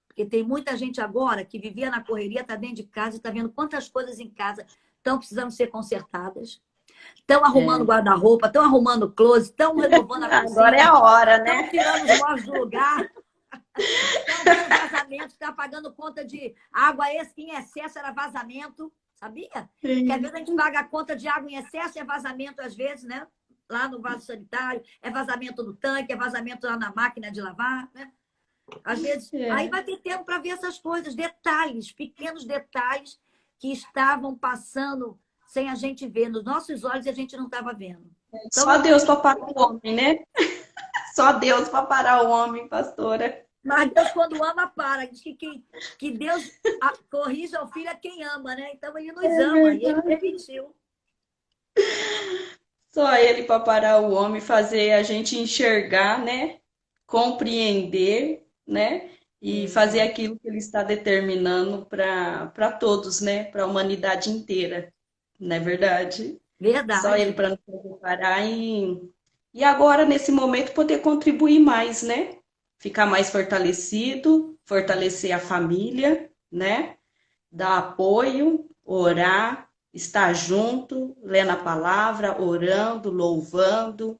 Porque tem muita gente agora que vivia na correria, está dentro de casa e está vendo quantas coisas em casa estão precisando ser consertadas. Estão arrumando guarda-roupa, estão arrumando closet, estão renovando a cozinha. Agora é a hora, né? Estão tirando os móveis do lugar. Estão dando vazamento, está pagando conta de água em excesso, era vazamento, sabia? Sim. Que às vezes a gente paga a conta de água em excesso, é vazamento às vezes, né? Lá no vaso sanitário, é vazamento no tanque, é vazamento lá na máquina de lavar, né? Às vezes, aí vai ter tempo para ver essas coisas, detalhes, pequenos detalhes que estavam passando sem a gente ver, nos nossos olhos e a gente não estava vendo. Então, só Deus para parar o homem, né? Só Deus para parar o homem, pastora. Mas Deus, quando ama, para. Diz que Deus corrige ao filho a quem ama, né? Então, ele nos ama e ele permitiu. Só ele para parar o homem, fazer a gente enxergar, né? Compreender, né? E fazer aquilo que ele está determinando para todos, né? Para a humanidade inteira. Não é verdade? Verdade. Só ele para nos preparar e agora, nesse momento, poder contribuir mais, né? Ficar mais fortalecido, fortalecer a família, né? Dar apoio, orar, estar junto, lendo a palavra, orando, louvando,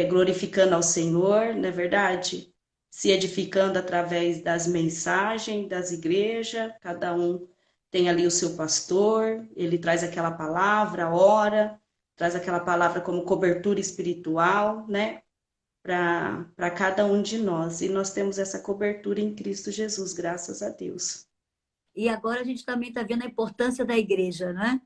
glorificando ao Senhor, não é verdade? Se edificando através das mensagens das igrejas, cada um tem ali o seu pastor, ele traz aquela palavra, ora, traz aquela palavra como cobertura espiritual, né? Para cada um de nós. E nós temos essa cobertura em Cristo Jesus, graças a Deus. E agora a gente também está vendo a importância da igreja, né?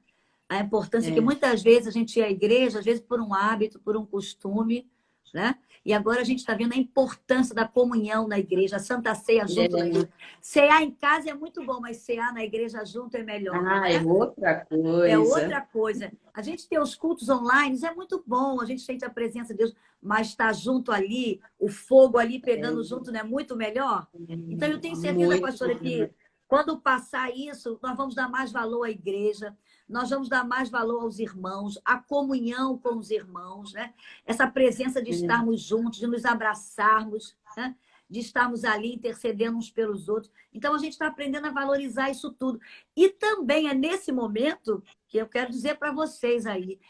A importância que muitas vezes a gente ia à igreja, às vezes por um hábito, por um costume, né? E agora a gente está vendo a importância da comunhão na igreja, a Santa Ceia junto na igreja. Cear em casa é muito bom, mas cear na igreja junto é melhor. Né? É outra coisa. É outra coisa. A gente ter os cultos online é muito bom, a gente sente a presença de Deus, mas estar junto ali, o fogo ali pegando junto, não é muito melhor? Então eu tenho certeza, pastora, que Quando passar isso, nós vamos dar mais valor à igreja, nós vamos dar mais valor aos irmãos, à comunhão com os irmãos, né? Essa presença de estarmos juntos, de nos abraçarmos, né? De estarmos ali intercedendo uns pelos outros. Então, a gente está aprendendo a valorizar isso tudo. E também é nesse momento que eu quero dizer para vocês aí,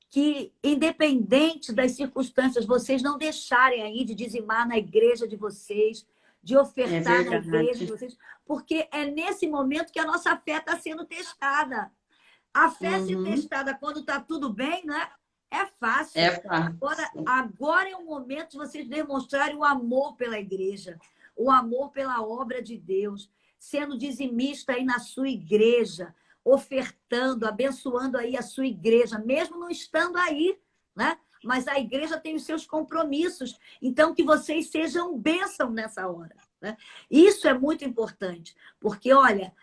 que, independente das circunstâncias, vocês não deixarem aí de dizimar na igreja de vocês, de ofertar na igreja de vocês, porque é nesse momento que a nossa fé está sendo testada. A fé ser testada quando está tudo bem, né? É fácil. É fácil. Agora é o momento de vocês demonstrarem o amor pela igreja, o amor pela obra de Deus, sendo dizimista aí na sua igreja, ofertando, abençoando aí a sua igreja, mesmo não estando aí, né? Mas a igreja tem os seus compromissos. Então, que vocês sejam bênção nessa hora, né? Isso é muito importante, porque, olha,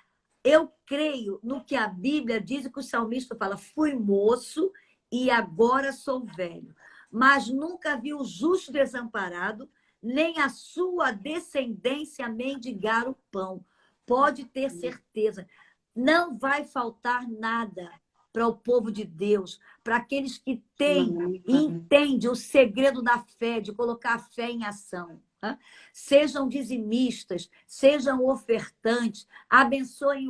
eu creio no que a Bíblia diz, que o salmista fala: fui moço e agora sou velho, mas nunca vi o justo desamparado, nem a sua descendência mendigar o pão. Pode ter certeza, não vai faltar nada para o povo de Deus, para aqueles que têm e entendem o segredo da fé, de colocar a fé em ação. Tá? Sejam dizimistas, sejam ofertantes, abençoem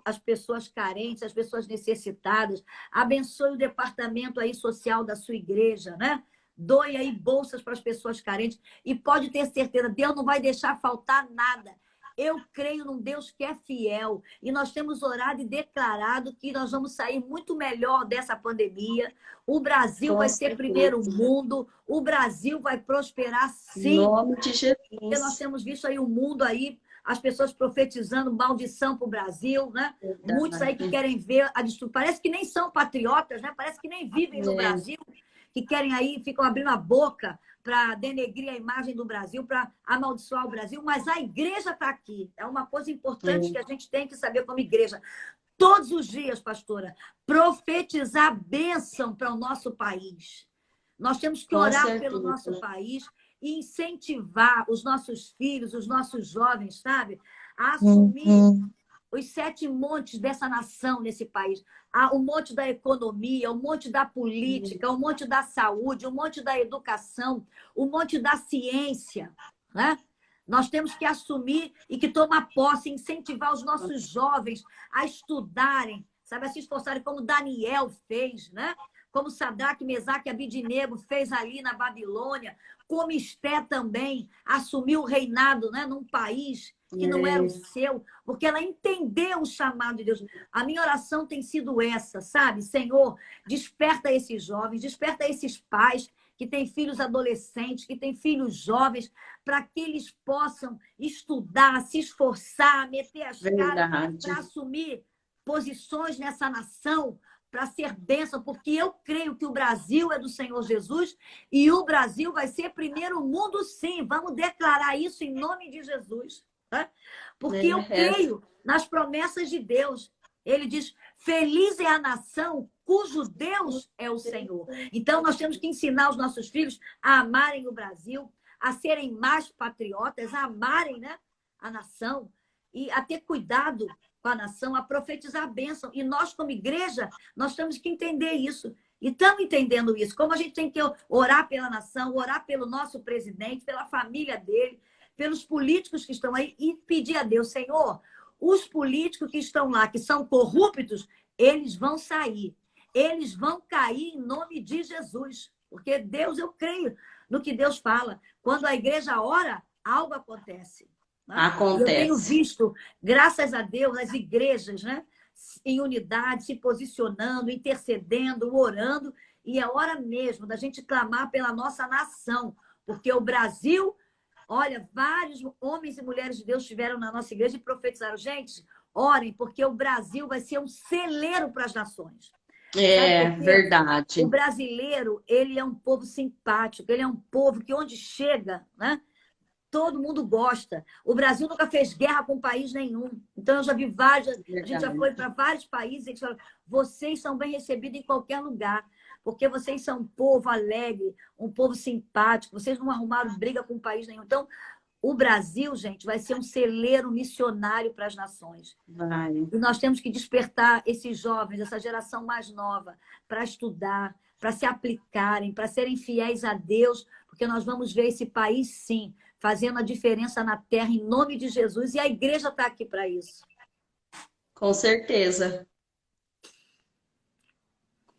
as pessoas carentes, as pessoas necessitadas, abençoe o departamento aí social da sua igreja, né? Doe aí bolsas para as pessoas carentes e pode ter certeza, Deus não vai deixar faltar nada. Eu creio num Deus que é fiel e nós temos orado e declarado que nós vamos sair muito melhor dessa pandemia. O Brasil vai ser primeiro mundo, o Brasil vai prosperar sim. Em nome de Jesus. Porque nós temos visto aí o mundo aí, as pessoas profetizando maldição para o Brasil, né? Muitos aí que querem ver a destruição. Parece que nem são patriotas, né? Parece que nem vivem no Brasil, que querem aí, ficam abrindo a boca para denegrir a imagem do Brasil, para amaldiçoar o Brasil, mas a igreja está aqui. É uma coisa importante que a gente tem que saber como igreja. Todos os dias, pastora, profetizar bênção para o nosso país. Nós temos que orar pelo nosso país e incentivar os nossos filhos, os nossos jovens, sabe? A assumir os 7 montes dessa nação, nesse país. O monte da economia, o monte da política, o monte da saúde, o monte da educação, o monte da ciência, né? Nós temos que assumir e que tomar posse, incentivar os nossos jovens a estudarem, sabe, a se esforçarem como Daniel fez, né? Como Sadraque, Mesaque e Abidnego fez ali na Babilônia, como Esté também assumiu o reinado, né, num país que não era o seu, porque ela entendeu o chamado de Deus. A minha oração tem sido essa, sabe? Senhor, desperta esses jovens, desperta esses pais que têm filhos adolescentes, que têm filhos jovens, para que eles possam estudar, se esforçar, meter as caras para assumir posições nessa nação, para ser bênção, porque eu creio que o Brasil é do Senhor Jesus e o Brasil vai ser primeiro mundo, sim. Vamos declarar isso em nome de Jesus. Tá? Porque eu creio nas promessas de Deus. Ele diz: feliz é a nação cujo Deus é o Senhor. Então, nós temos que ensinar os nossos filhos a amarem o Brasil, a serem mais patriotas, a amarem, né, a nação e a ter cuidado com a nação, a profetizar a bênção. E nós, como igreja, nós temos que entender isso. E estamos entendendo isso. Como a gente tem que orar pela nação, orar pelo nosso presidente, pela família dele, pelos políticos que estão aí e pedir a Deus: Senhor, os políticos que estão lá, que são corruptos, eles vão sair. Eles vão cair em nome de Jesus. Porque Deus, eu creio no que Deus fala. Quando a igreja ora, algo acontece. Acontece. Eu tenho visto, graças a Deus, as igrejas, né, em unidade, se posicionando, intercedendo, orando. E é hora mesmo da gente clamar pela nossa nação. Porque o Brasil... Olha, vários homens e mulheres de Deus estiveram na nossa igreja e profetizaram: gente, orem, porque o Brasil vai ser um celeiro para as nações. É verdade. O brasileiro, ele é um povo simpático, ele é um povo que onde chega, né, todo mundo gosta. O Brasil nunca fez guerra com país nenhum. Então, eu já vi vários, a gente já foi para vários países e eles falaram: vocês são bem recebidos em qualquer lugar. Porque vocês são um povo alegre, um povo simpático, vocês não arrumaram briga com país nenhum. Então, O Brasil, gente, vai ser um celeiro missionário para as nações. Vai. E nós temos que despertar esses jovens, essa geração mais nova, para estudar, para se aplicarem, para serem fiéis a Deus, porque nós vamos ver esse país, sim, fazendo a diferença na terra, em nome de Jesus, e a igreja está aqui para isso. Com certeza.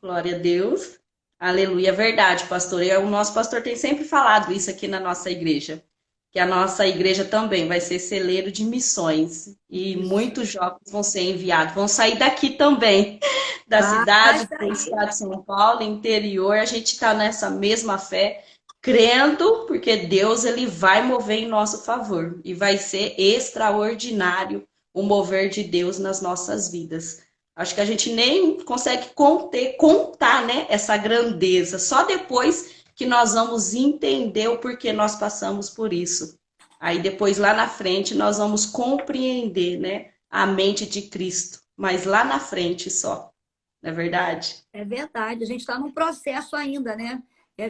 Glória a Deus. Aleluia. Verdade, pastor. E o nosso pastor tem sempre falado isso aqui na nossa igreja. Que a nossa igreja também vai ser celeiro de missões. E muitos jovens vão ser enviados. Vão sair daqui também, da cidade, do estado de São Paulo, interior. A gente está nessa mesma fé, crendo, porque Deus ele vai mover em nosso favor. E vai ser extraordinário o mover de Deus nas nossas vidas. Acho que a gente nem consegue contar, né, essa grandeza. Só depois que nós vamos entender o porquê nós passamos por isso. Aí depois, lá na frente, nós vamos compreender, né, a mente de Cristo. Mas lá na frente só. Não é verdade? É verdade. A gente está num processo ainda, né?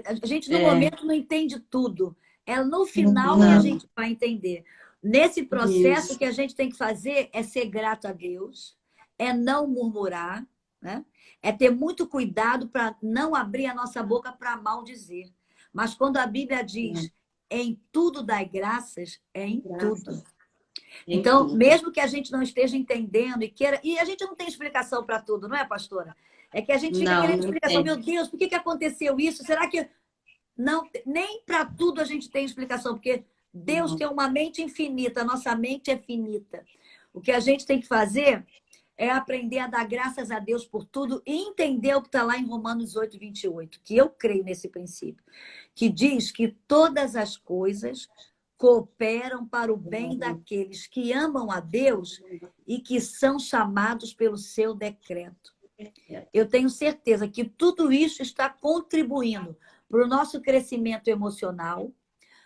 A gente, no momento, não entende tudo. É no final que a gente vai entender. Nesse processo, o que a gente tem que fazer é ser grato a Deus, é não murmurar, né? É ter muito cuidado para não abrir a nossa boca para maldizer. Mas quando a Bíblia diz em tudo dai graças, é em tudo. Então, mesmo que a gente não esteja entendendo e queira... E a gente não tem explicação para tudo, não é, pastora? É que a gente fica querendo explicação. Meu Deus, por que aconteceu isso? Será que... Não, nem para tudo a gente tem explicação, porque Deus tem uma mente infinita, a nossa mente é finita. O que a gente tem que fazer é aprender a dar graças a Deus por tudo e entender o que está lá em Romanos 8, 28, que eu creio nesse princípio, que diz que todas as coisas cooperam para o bem daqueles que amam a Deus e que são chamados pelo seu decreto. Eu tenho certeza que tudo isso está contribuindo para o nosso crescimento emocional,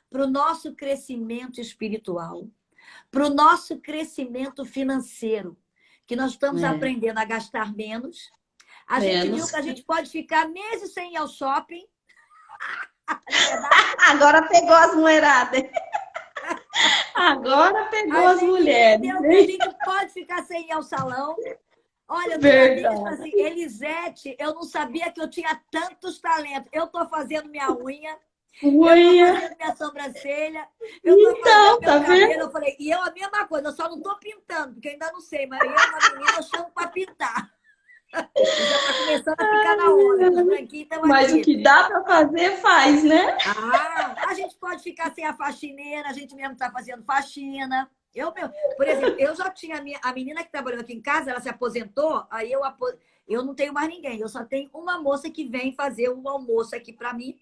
para o nosso crescimento espiritual, para o nosso crescimento financeiro, que nós estamos aprendendo a gastar menos. A gente viu que a gente pode ficar meses sem ir ao shopping. Agora pegou as mulheradas. Agora pegou as mulheres. Entendeu que a gente pode ficar sem ir ao salão. Olha, assim, Elisete, eu não sabia que eu tinha tantos talentos. Eu estou fazendo minha unha. Eu tô fazendo minha sobrancelha. Eu tô fazendo meu cabelo. Eu falei, e eu a mesma coisa, eu só não tô pintando, porque eu ainda não sei, mas eu, uma menina, eu chamo para pintar. Já tá começando a ficar na hora. Mas o que dá para fazer, faz, né? A gente pode ficar sem a faxineira, a gente mesmo tá fazendo faxina. Por exemplo, eu já tinha a menina que trabalhou aqui em casa, ela se aposentou, aí eu não tenho mais ninguém. Eu só tenho uma moça que vem fazer o almoço aqui para mim.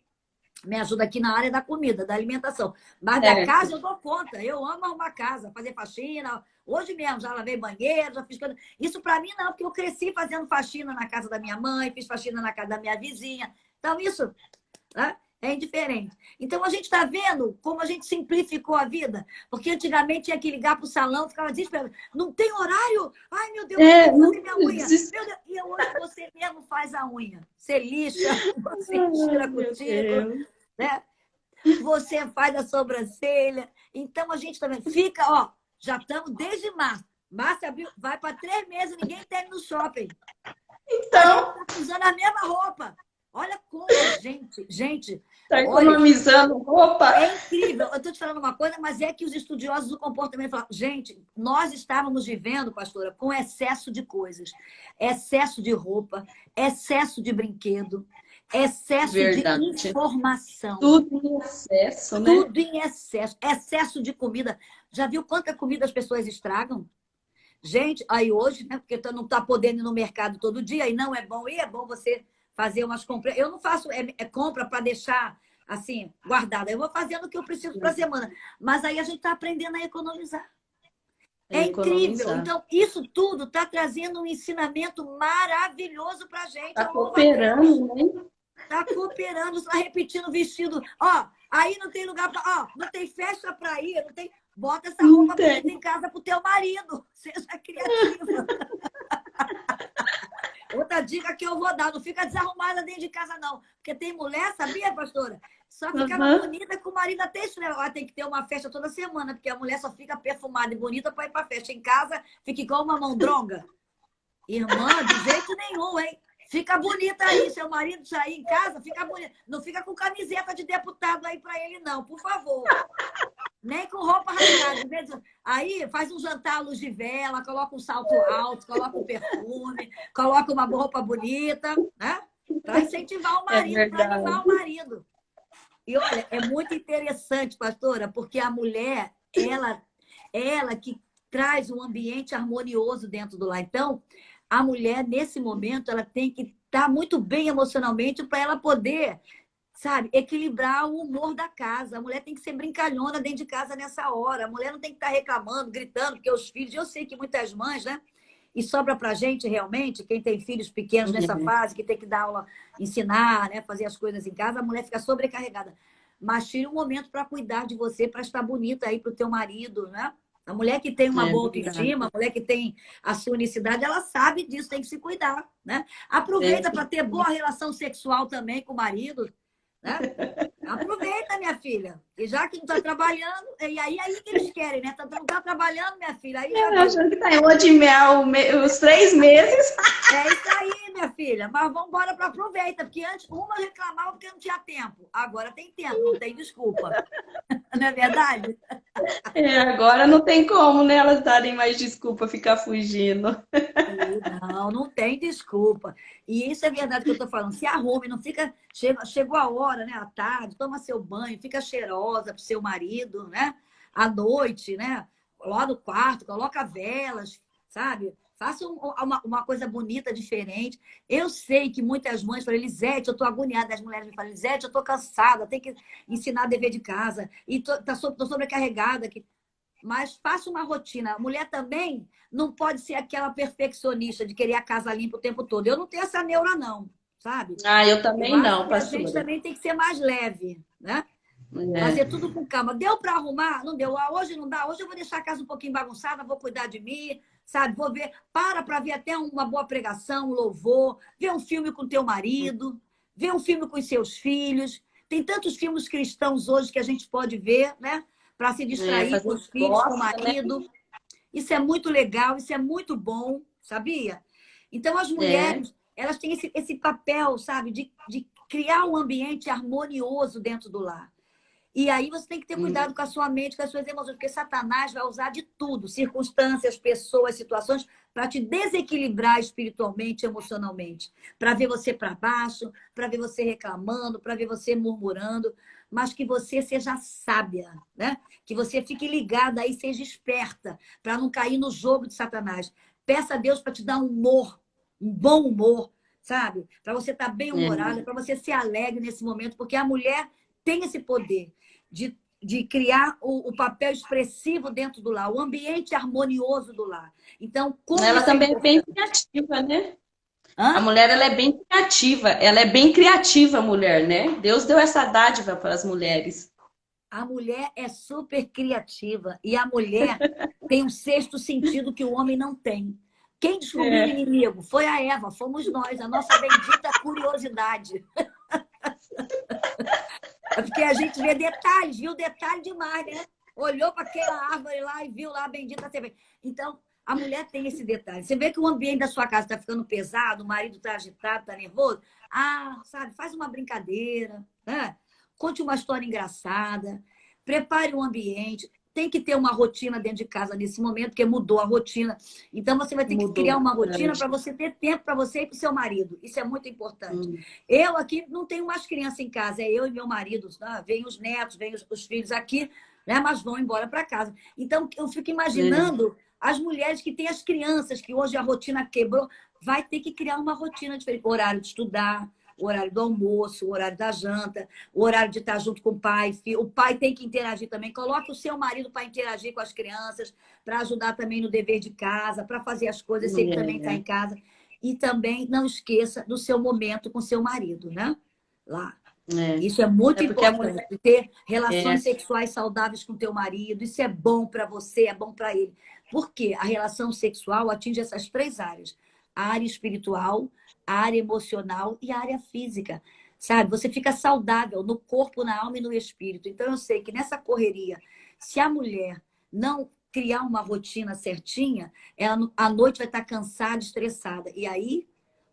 Me ajuda aqui na área da comida, da alimentação. Mas da casa eu dou conta. Eu amo arrumar casa, fazer faxina. Hoje mesmo já lavei banheiro, já fiz coisa. Isso para mim não, porque eu cresci fazendo faxina na casa da minha mãe, fiz faxina na casa da minha vizinha. Então isso, né, é indiferente. Então a gente está vendo como a gente simplificou a vida. Porque antigamente tinha que ligar para o salão, ficava desesperado. Não tem horário? Ai, meu Deus, eu vou fazer minha unha. Meu Deus. E hoje você mesmo faz a unha. Você lixa, você tira contigo. Né? Você faz a sobrancelha. Então a gente também fica, ó, já estamos desde março. Março, abril, vai para 3 meses, ninguém tem no shopping. Então, a gente tá usando a mesma roupa. Olha como a gente tá economizando roupa. É incrível. Eu estou te falando uma coisa, mas é que os estudiosos do comportamento falam, gente, nós estávamos vivendo, pastora, com excesso de coisas. Excesso de roupa, excesso de brinquedo, excesso de informação. Tudo em excesso, né? Tudo em excesso. Excesso de comida. Já viu quanta comida as pessoas estragam? Gente, aí hoje, né? Porque não está podendo ir no mercado todo dia, e não é bom, e é bom você fazer umas compras. Eu não faço compra para deixar assim, guardada. Eu vou fazendo o que eu preciso para a semana. Mas aí a gente está aprendendo a economizar. É incrível. Então, isso tudo está trazendo um ensinamento maravilhoso para a gente. Está cooperando, né? Está cooperando, está repetindo vestido. Ó, aí não tem lugar para... Ó, não tem festa para ir, não tem... Bota essa roupa bonita em casa pro teu marido. Seja criativa. Outra dica que eu vou dar, não fica desarrumada dentro de casa, não. Porque tem mulher, sabia, pastora? Só ficava bonita com o marido até isso. Ela tem que ter uma festa toda semana, porque a mulher só fica perfumada e bonita para ir para festa. Em casa, fica igual uma mondronga. Irmã, de jeito nenhum, hein? Fica bonita aí, seu marido sair em casa, fica bonita. Não fica com camiseta de deputado aí para ele, não, por favor. Nem com roupa rasgada. Aí faz um jantar à luz de vela, coloca um salto alto, coloca um perfume, coloca uma roupa bonita, né? Para incentivar o marido, para animar o marido. E olha, é muito interessante, pastora, porque a mulher, ela que traz um ambiente harmonioso dentro do lar. Então, a mulher, nesse momento, ela tem que estar muito bem emocionalmente para ela poder, sabe, equilibrar o humor da casa. A mulher tem que ser brincalhona dentro de casa nessa hora. A mulher não tem que estar reclamando, gritando, porque os filhos... Eu sei que muitas mães, né? E sobra pra gente, realmente, quem tem filhos pequenos nessa fase, que tem que dar aula, ensinar, né? Fazer as coisas em casa, a mulher fica sobrecarregada. Mas tire um momento para cuidar de você, para estar bonita aí pro teu marido, né? A mulher que tem uma boa autoestima, a mulher que tem a sua unicidade, ela sabe disso, tem que se cuidar, né? Aproveita para ter boa relação sexual também com o marido, né? Aproveita, minha filha. E já que não está trabalhando, e aí que eles querem, né? Não está trabalhando, minha filha. Aí achando que tá em lua de mel os 3 meses. É isso aí, minha filha. Mas vamos embora para aproveita, porque antes uma reclamava porque não tinha tempo. Agora tem tempo, não tem desculpa. Não é verdade? Agora não tem como, né? Elas darem mais desculpa, ficar fugindo. Não tem desculpa. E isso é verdade que eu estou falando. Se arrume, não fica. Chegou a hora, né? À tarde, toma seu banho, fica cheirosa pro seu marido, né? À noite, né? Lá no quarto, coloca velas, sabe? Faça uma coisa bonita, diferente. Eu sei que muitas mães falam, Elisete, eu estou agoniada. As mulheres me falam, Elisete, eu estou cansada, tenho que ensinar dever de casa. E estou sobrecarregada aqui. Mas faça uma rotina. A mulher também não pode ser aquela perfeccionista de querer a casa limpa o tempo todo. Eu não tenho essa neura, não, sabe? Eu também não, pastora. A gente também tem que ser mais leve, né? Fazer tudo com calma. Deu para arrumar? Não deu. Hoje não dá. Hoje eu vou deixar a casa um pouquinho bagunçada, vou cuidar de mim, sabe? Vou ver. Para ver até uma boa pregação, um louvor, ver um filme com teu marido, ver um filme com os seus filhos. Tem tantos filmes cristãos hoje que a gente pode ver, né? Para se distrair com os filhos, com o marido. Né? Isso é muito legal, isso é muito bom, sabia? Então, as mulheres, elas têm esse papel, sabe, de criar um ambiente harmonioso dentro do lar. E aí você tem que ter cuidado com a sua mente, com as suas emoções, porque Satanás vai usar de tudo, circunstâncias, pessoas, situações, para te desequilibrar espiritualmente, emocionalmente. Para ver você para baixo, para ver você reclamando, para ver você murmurando, mas que você seja sábia, né? Que você fique ligada aí, seja esperta, para não cair no jogo de Satanás. Peça a Deus para te dar um humor, um bom humor, sabe? Para você estar bem humorada, para você ser alegre nesse momento, porque a mulher tem esse poder de criar o papel expressivo dentro do lar, o ambiente harmonioso do lar. Então, como ela também é bem criativa, né? A mulher, ela é bem criativa, a mulher, né? Deus deu essa dádiva para as mulheres. A mulher é super criativa e a mulher tem um sexto sentido que o homem não tem. Quem descobriu o inimigo? Foi a Eva, fomos nós, a nossa bendita curiosidade. É porque a gente vê detalhes, viu detalhe demais, né? Olhou para aquela árvore lá e viu lá a bendita semente. Então, a mulher tem esse detalhe. Você vê que o ambiente da sua casa está ficando pesado, o marido está agitado, está nervoso. Sabe, faz uma brincadeira, né? Conte uma história engraçada, prepare um ambiente. Tem que ter uma rotina dentro de casa nesse momento, porque mudou a rotina. Então, você vai ter que criar uma rotina para você ter tempo para você e para o seu marido. Isso é muito importante. Eu aqui não tenho mais criança em casa, é eu e meu marido. Né? Vêm os netos, vêm os filhos aqui, né? Mas vão embora para casa. Então, eu fico imaginando as mulheres que têm as crianças, que hoje a rotina quebrou, vai ter que criar uma rotina diferente. Horário de estudar, o horário do almoço, o horário da janta, o horário de estar junto com o pai. O pai tem que interagir também. Coloque o seu marido para interagir com as crianças, para ajudar também no dever de casa, para fazer as coisas, se ele também está em casa. E também não esqueça do seu momento com seu marido, né? Lá. Isso é muito importante. Ter relações sexuais saudáveis com teu marido. Isso é bom para você, é bom para ele. Por quê? A relação sexual atinge essas 3 áreas. a área espiritual, a área emocional e a área física. Sabe? Você fica saudável no corpo, na alma e no espírito. Então, eu sei que nessa correria, se a mulher não criar uma rotina certinha, ela à noite vai estar cansada, estressada. E aí,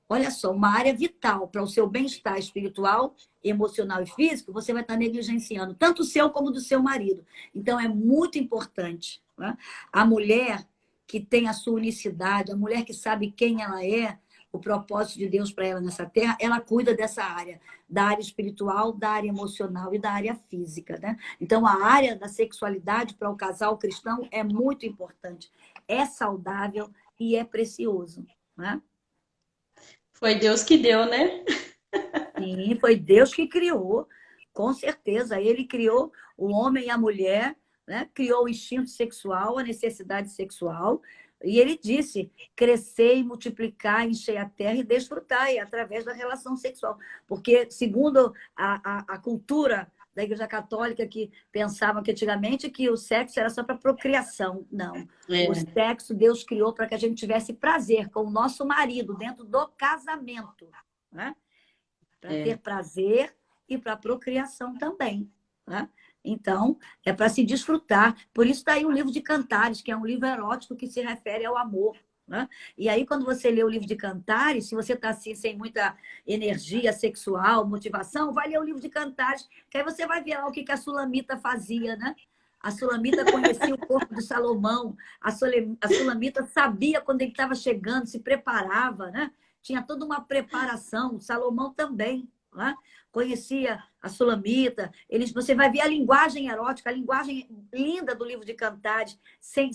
olha só, uma área vital para o seu bem-estar espiritual, emocional e físico, você vai estar negligenciando, tanto o seu como do seu marido. Então, é muito importante, né? A mulher que tem a sua unicidade, a mulher que sabe quem ela é, o propósito de Deus para ela nessa terra, ela cuida dessa área, da área espiritual, da área emocional e da área física, né? Então, a área da sexualidade para o casal cristão é muito importante, é saudável e é precioso, né? Foi Deus que deu, né? Sim, foi Deus que criou, com certeza. Ele criou o homem e a mulher, né? Criou o instinto sexual, a necessidade sexual. E ele disse: crescer e multiplicar, encher a terra e desfrutar, e através da relação sexual. Porque, segundo a cultura da Igreja Católica, que pensava que antigamente que o sexo era só para procriação. Não. O É, sexo Deus criou para que a gente tivesse prazer com o nosso marido dentro do casamento, né? Para ter é. prazer e para procriação também, né? Então, é para se desfrutar. Por isso está aí o livro de Cantares, que é um livro erótico que se refere ao amor, né? E aí, quando você lê o livro de Cantares, se você está assim, sem muita energia sexual, motivação, vai ler o livro de Cantares, que aí você vai ver lá o que a Sulamita fazia, né? A Sulamita conhecia o corpo de Salomão, a Sulamita sabia quando ele estava chegando, se preparava, né? Tinha toda uma preparação, Salomão também, né? Conhecia a Sulamita. Você vai ver a linguagem erótica, a linguagem linda do livro de Cantares, sem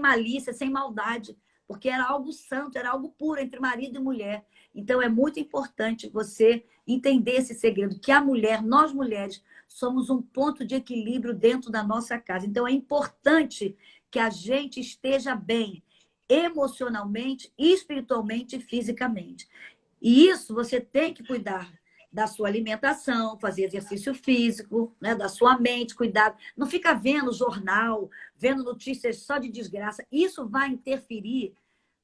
malícia, sem maldade, porque era algo santo, era algo puro entre marido e mulher. Então, é muito importante você entender esse segredo, que a mulher, nós mulheres, somos um ponto de equilíbrio dentro da nossa casa. Então, é importante que a gente esteja bem emocionalmente, espiritualmente e fisicamente. E isso você tem que cuidar da sua alimentação, fazer exercício físico, né, da sua mente, cuidado. Não fica vendo jornal, vendo notícias só de desgraça. Isso vai interferir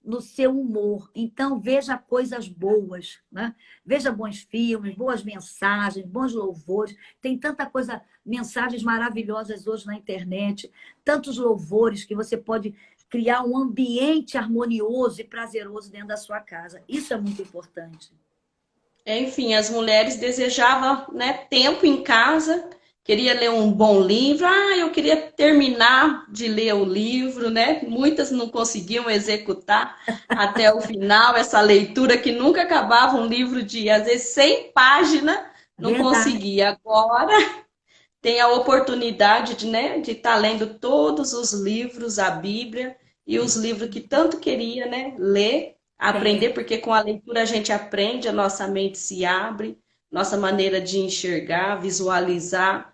no seu humor. Então, veja coisas boas, né? Veja bons filmes, boas mensagens, bons louvores. Tem tanta coisa, mensagens maravilhosas hoje na internet, tantos louvores que você pode criar um ambiente harmonioso e prazeroso dentro da sua casa. Isso é muito importante. Enfim, as mulheres desejavam, né, tempo em casa, queria ler um bom livro. Ah, eu queria terminar de ler o livro, né? Muitas não conseguiam executar até o final essa leitura que nunca acabava, um livro de às vezes 100 páginas, não Verdade. conseguia. Agora tem a oportunidade de, né, de estar lendo todos os livros, a Bíblia e os livros que tanto queria, né, ler, aprender, É. porque com a leitura a gente aprende, a nossa mente se abre, nossa maneira de enxergar, visualizar,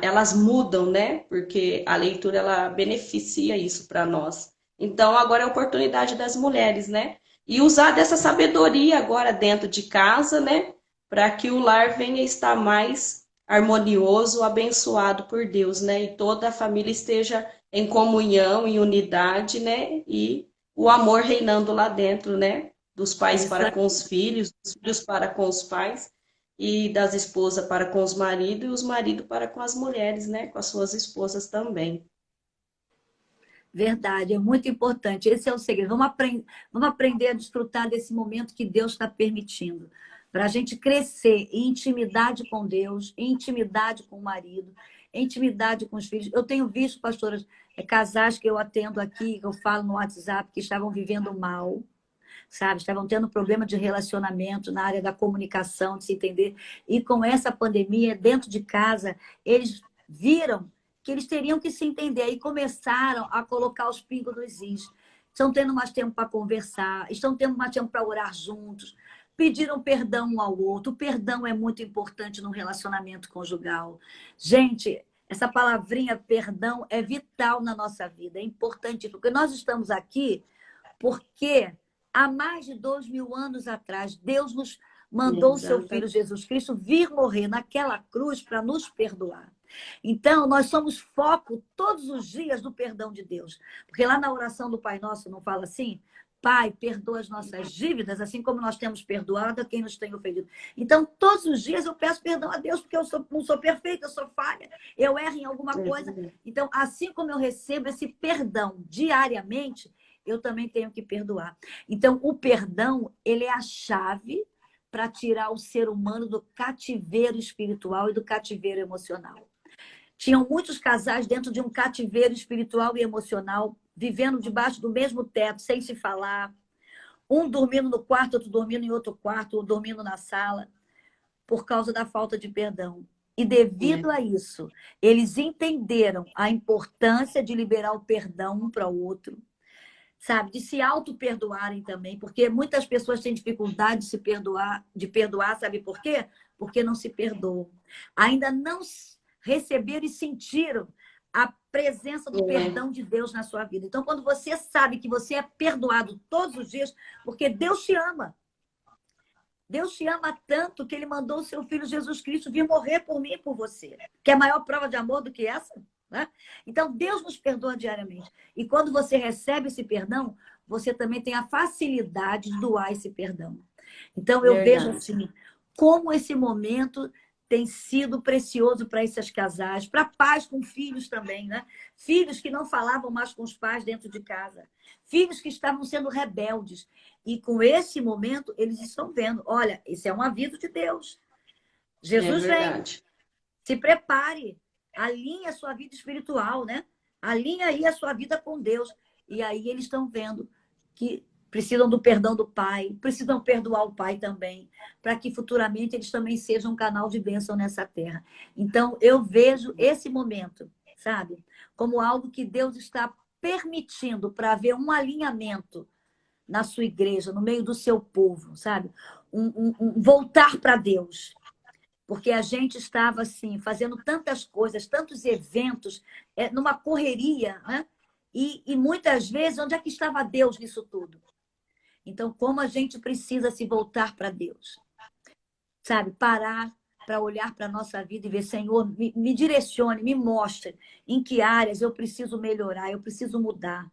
elas mudam, né? Porque a leitura ela beneficia isso para nós. Então agora é a oportunidade das mulheres, né? E usar dessa sabedoria agora dentro de casa, né? Para que o lar venha estar mais harmonioso, abençoado por Deus, né? E toda a família esteja em comunhão, em unidade, né? E o amor reinando lá dentro, né? Dos pais Isso para aí. com os filhos, dos filhos para com os pais, e das esposas para com os maridos, e os maridos para com as mulheres, né? Com as suas esposas também. Verdade, é muito importante. Esse é o segredo. Vamos aprender a desfrutar desse momento que Deus está permitindo. Para a gente crescer em intimidade com Deus, em intimidade com o marido, em intimidade com os filhos. Eu tenho visto, pastoras, casais que eu atendo aqui, que eu falo no WhatsApp, que estavam vivendo mal, sabe? Estavam tendo problema de relacionamento na área da comunicação, de se entender. E com essa pandemia, dentro de casa, eles viram que eles teriam que se entender. Aí começaram a colocar os pingos nos is. Estão tendo mais tempo para conversar, estão tendo mais tempo para orar juntos, pediram perdão um ao outro. O perdão é muito importante no relacionamento conjugal. Gente, essa palavrinha perdão é vital na nossa vida, é importante, porque nós estamos aqui porque há mais de 2.000 anos atrás, Deus nos mandou o seu Filho Exatamente. Jesus Cristo vir morrer naquela cruz para nos perdoar. Então, nós somos foco todos os dias do perdão de Deus. Porque lá na oração do Pai Nosso não fala assim? Pai, perdoa as nossas dívidas, assim como nós temos perdoado a quem nos tem ofendido. Então, todos os dias eu peço perdão a Deus, porque não sou perfeita, eu sou falha, eu erro em alguma coisa. Então, assim como eu recebo esse perdão diariamente, eu também tenho que perdoar. Então, o perdão, ele é a chave para tirar o ser humano do cativeiro espiritual e do cativeiro emocional. Tinham muitos casais dentro de um cativeiro espiritual e emocional, vivendo debaixo do mesmo teto, sem se falar. Um dormindo no quarto, outro dormindo em outro quarto, ou dormindo na sala, por causa da falta de perdão. E devido a isso, eles entenderam a importância de liberar o perdão um para o outro, sabe? De se auto-perdoarem também, porque muitas pessoas têm dificuldade de perdoar, sabe por quê? Porque não se perdoam. Ainda não receberam e sentiram a presença do perdão de Deus na sua vida. Então, quando você sabe que você é perdoado todos os dias, porque Deus te ama. Deus te ama tanto que ele mandou o seu filho Jesus Cristo vir morrer por mim e por você. Que é a maior prova de amor do que essa? Né? Então, Deus nos perdoa diariamente. E quando você recebe esse perdão, você também tem a facilidade de doar esse perdão. Então, eu vejo assim, como esse momento tem sido precioso para esses casais, para pais com filhos também, né? Filhos que não falavam mais com os pais dentro de casa. Filhos que estavam sendo rebeldes. E com esse momento, eles estão vendo, olha, esse é um aviso de Deus. Jesus vem. Se prepare. Alinhe a sua vida espiritual, né? Alinhe aí a sua vida com Deus. E aí eles estão vendo que precisam do perdão do pai, precisam perdoar o pai também, para que futuramente eles também sejam um canal de bênção nessa terra. Então, eu vejo esse momento, sabe? Como algo que Deus está permitindo para haver um alinhamento na sua igreja, no meio do seu povo, sabe? Um voltar para Deus. Porque a gente estava, assim, fazendo tantas coisas, tantos eventos, numa correria, né? E muitas vezes, onde é que estava Deus nisso tudo? Então, como a gente precisa se voltar para Deus? Sabe? Parar para olhar para a nossa vida e ver, Senhor, me direcione, me mostre em que áreas eu preciso melhorar, eu preciso mudar.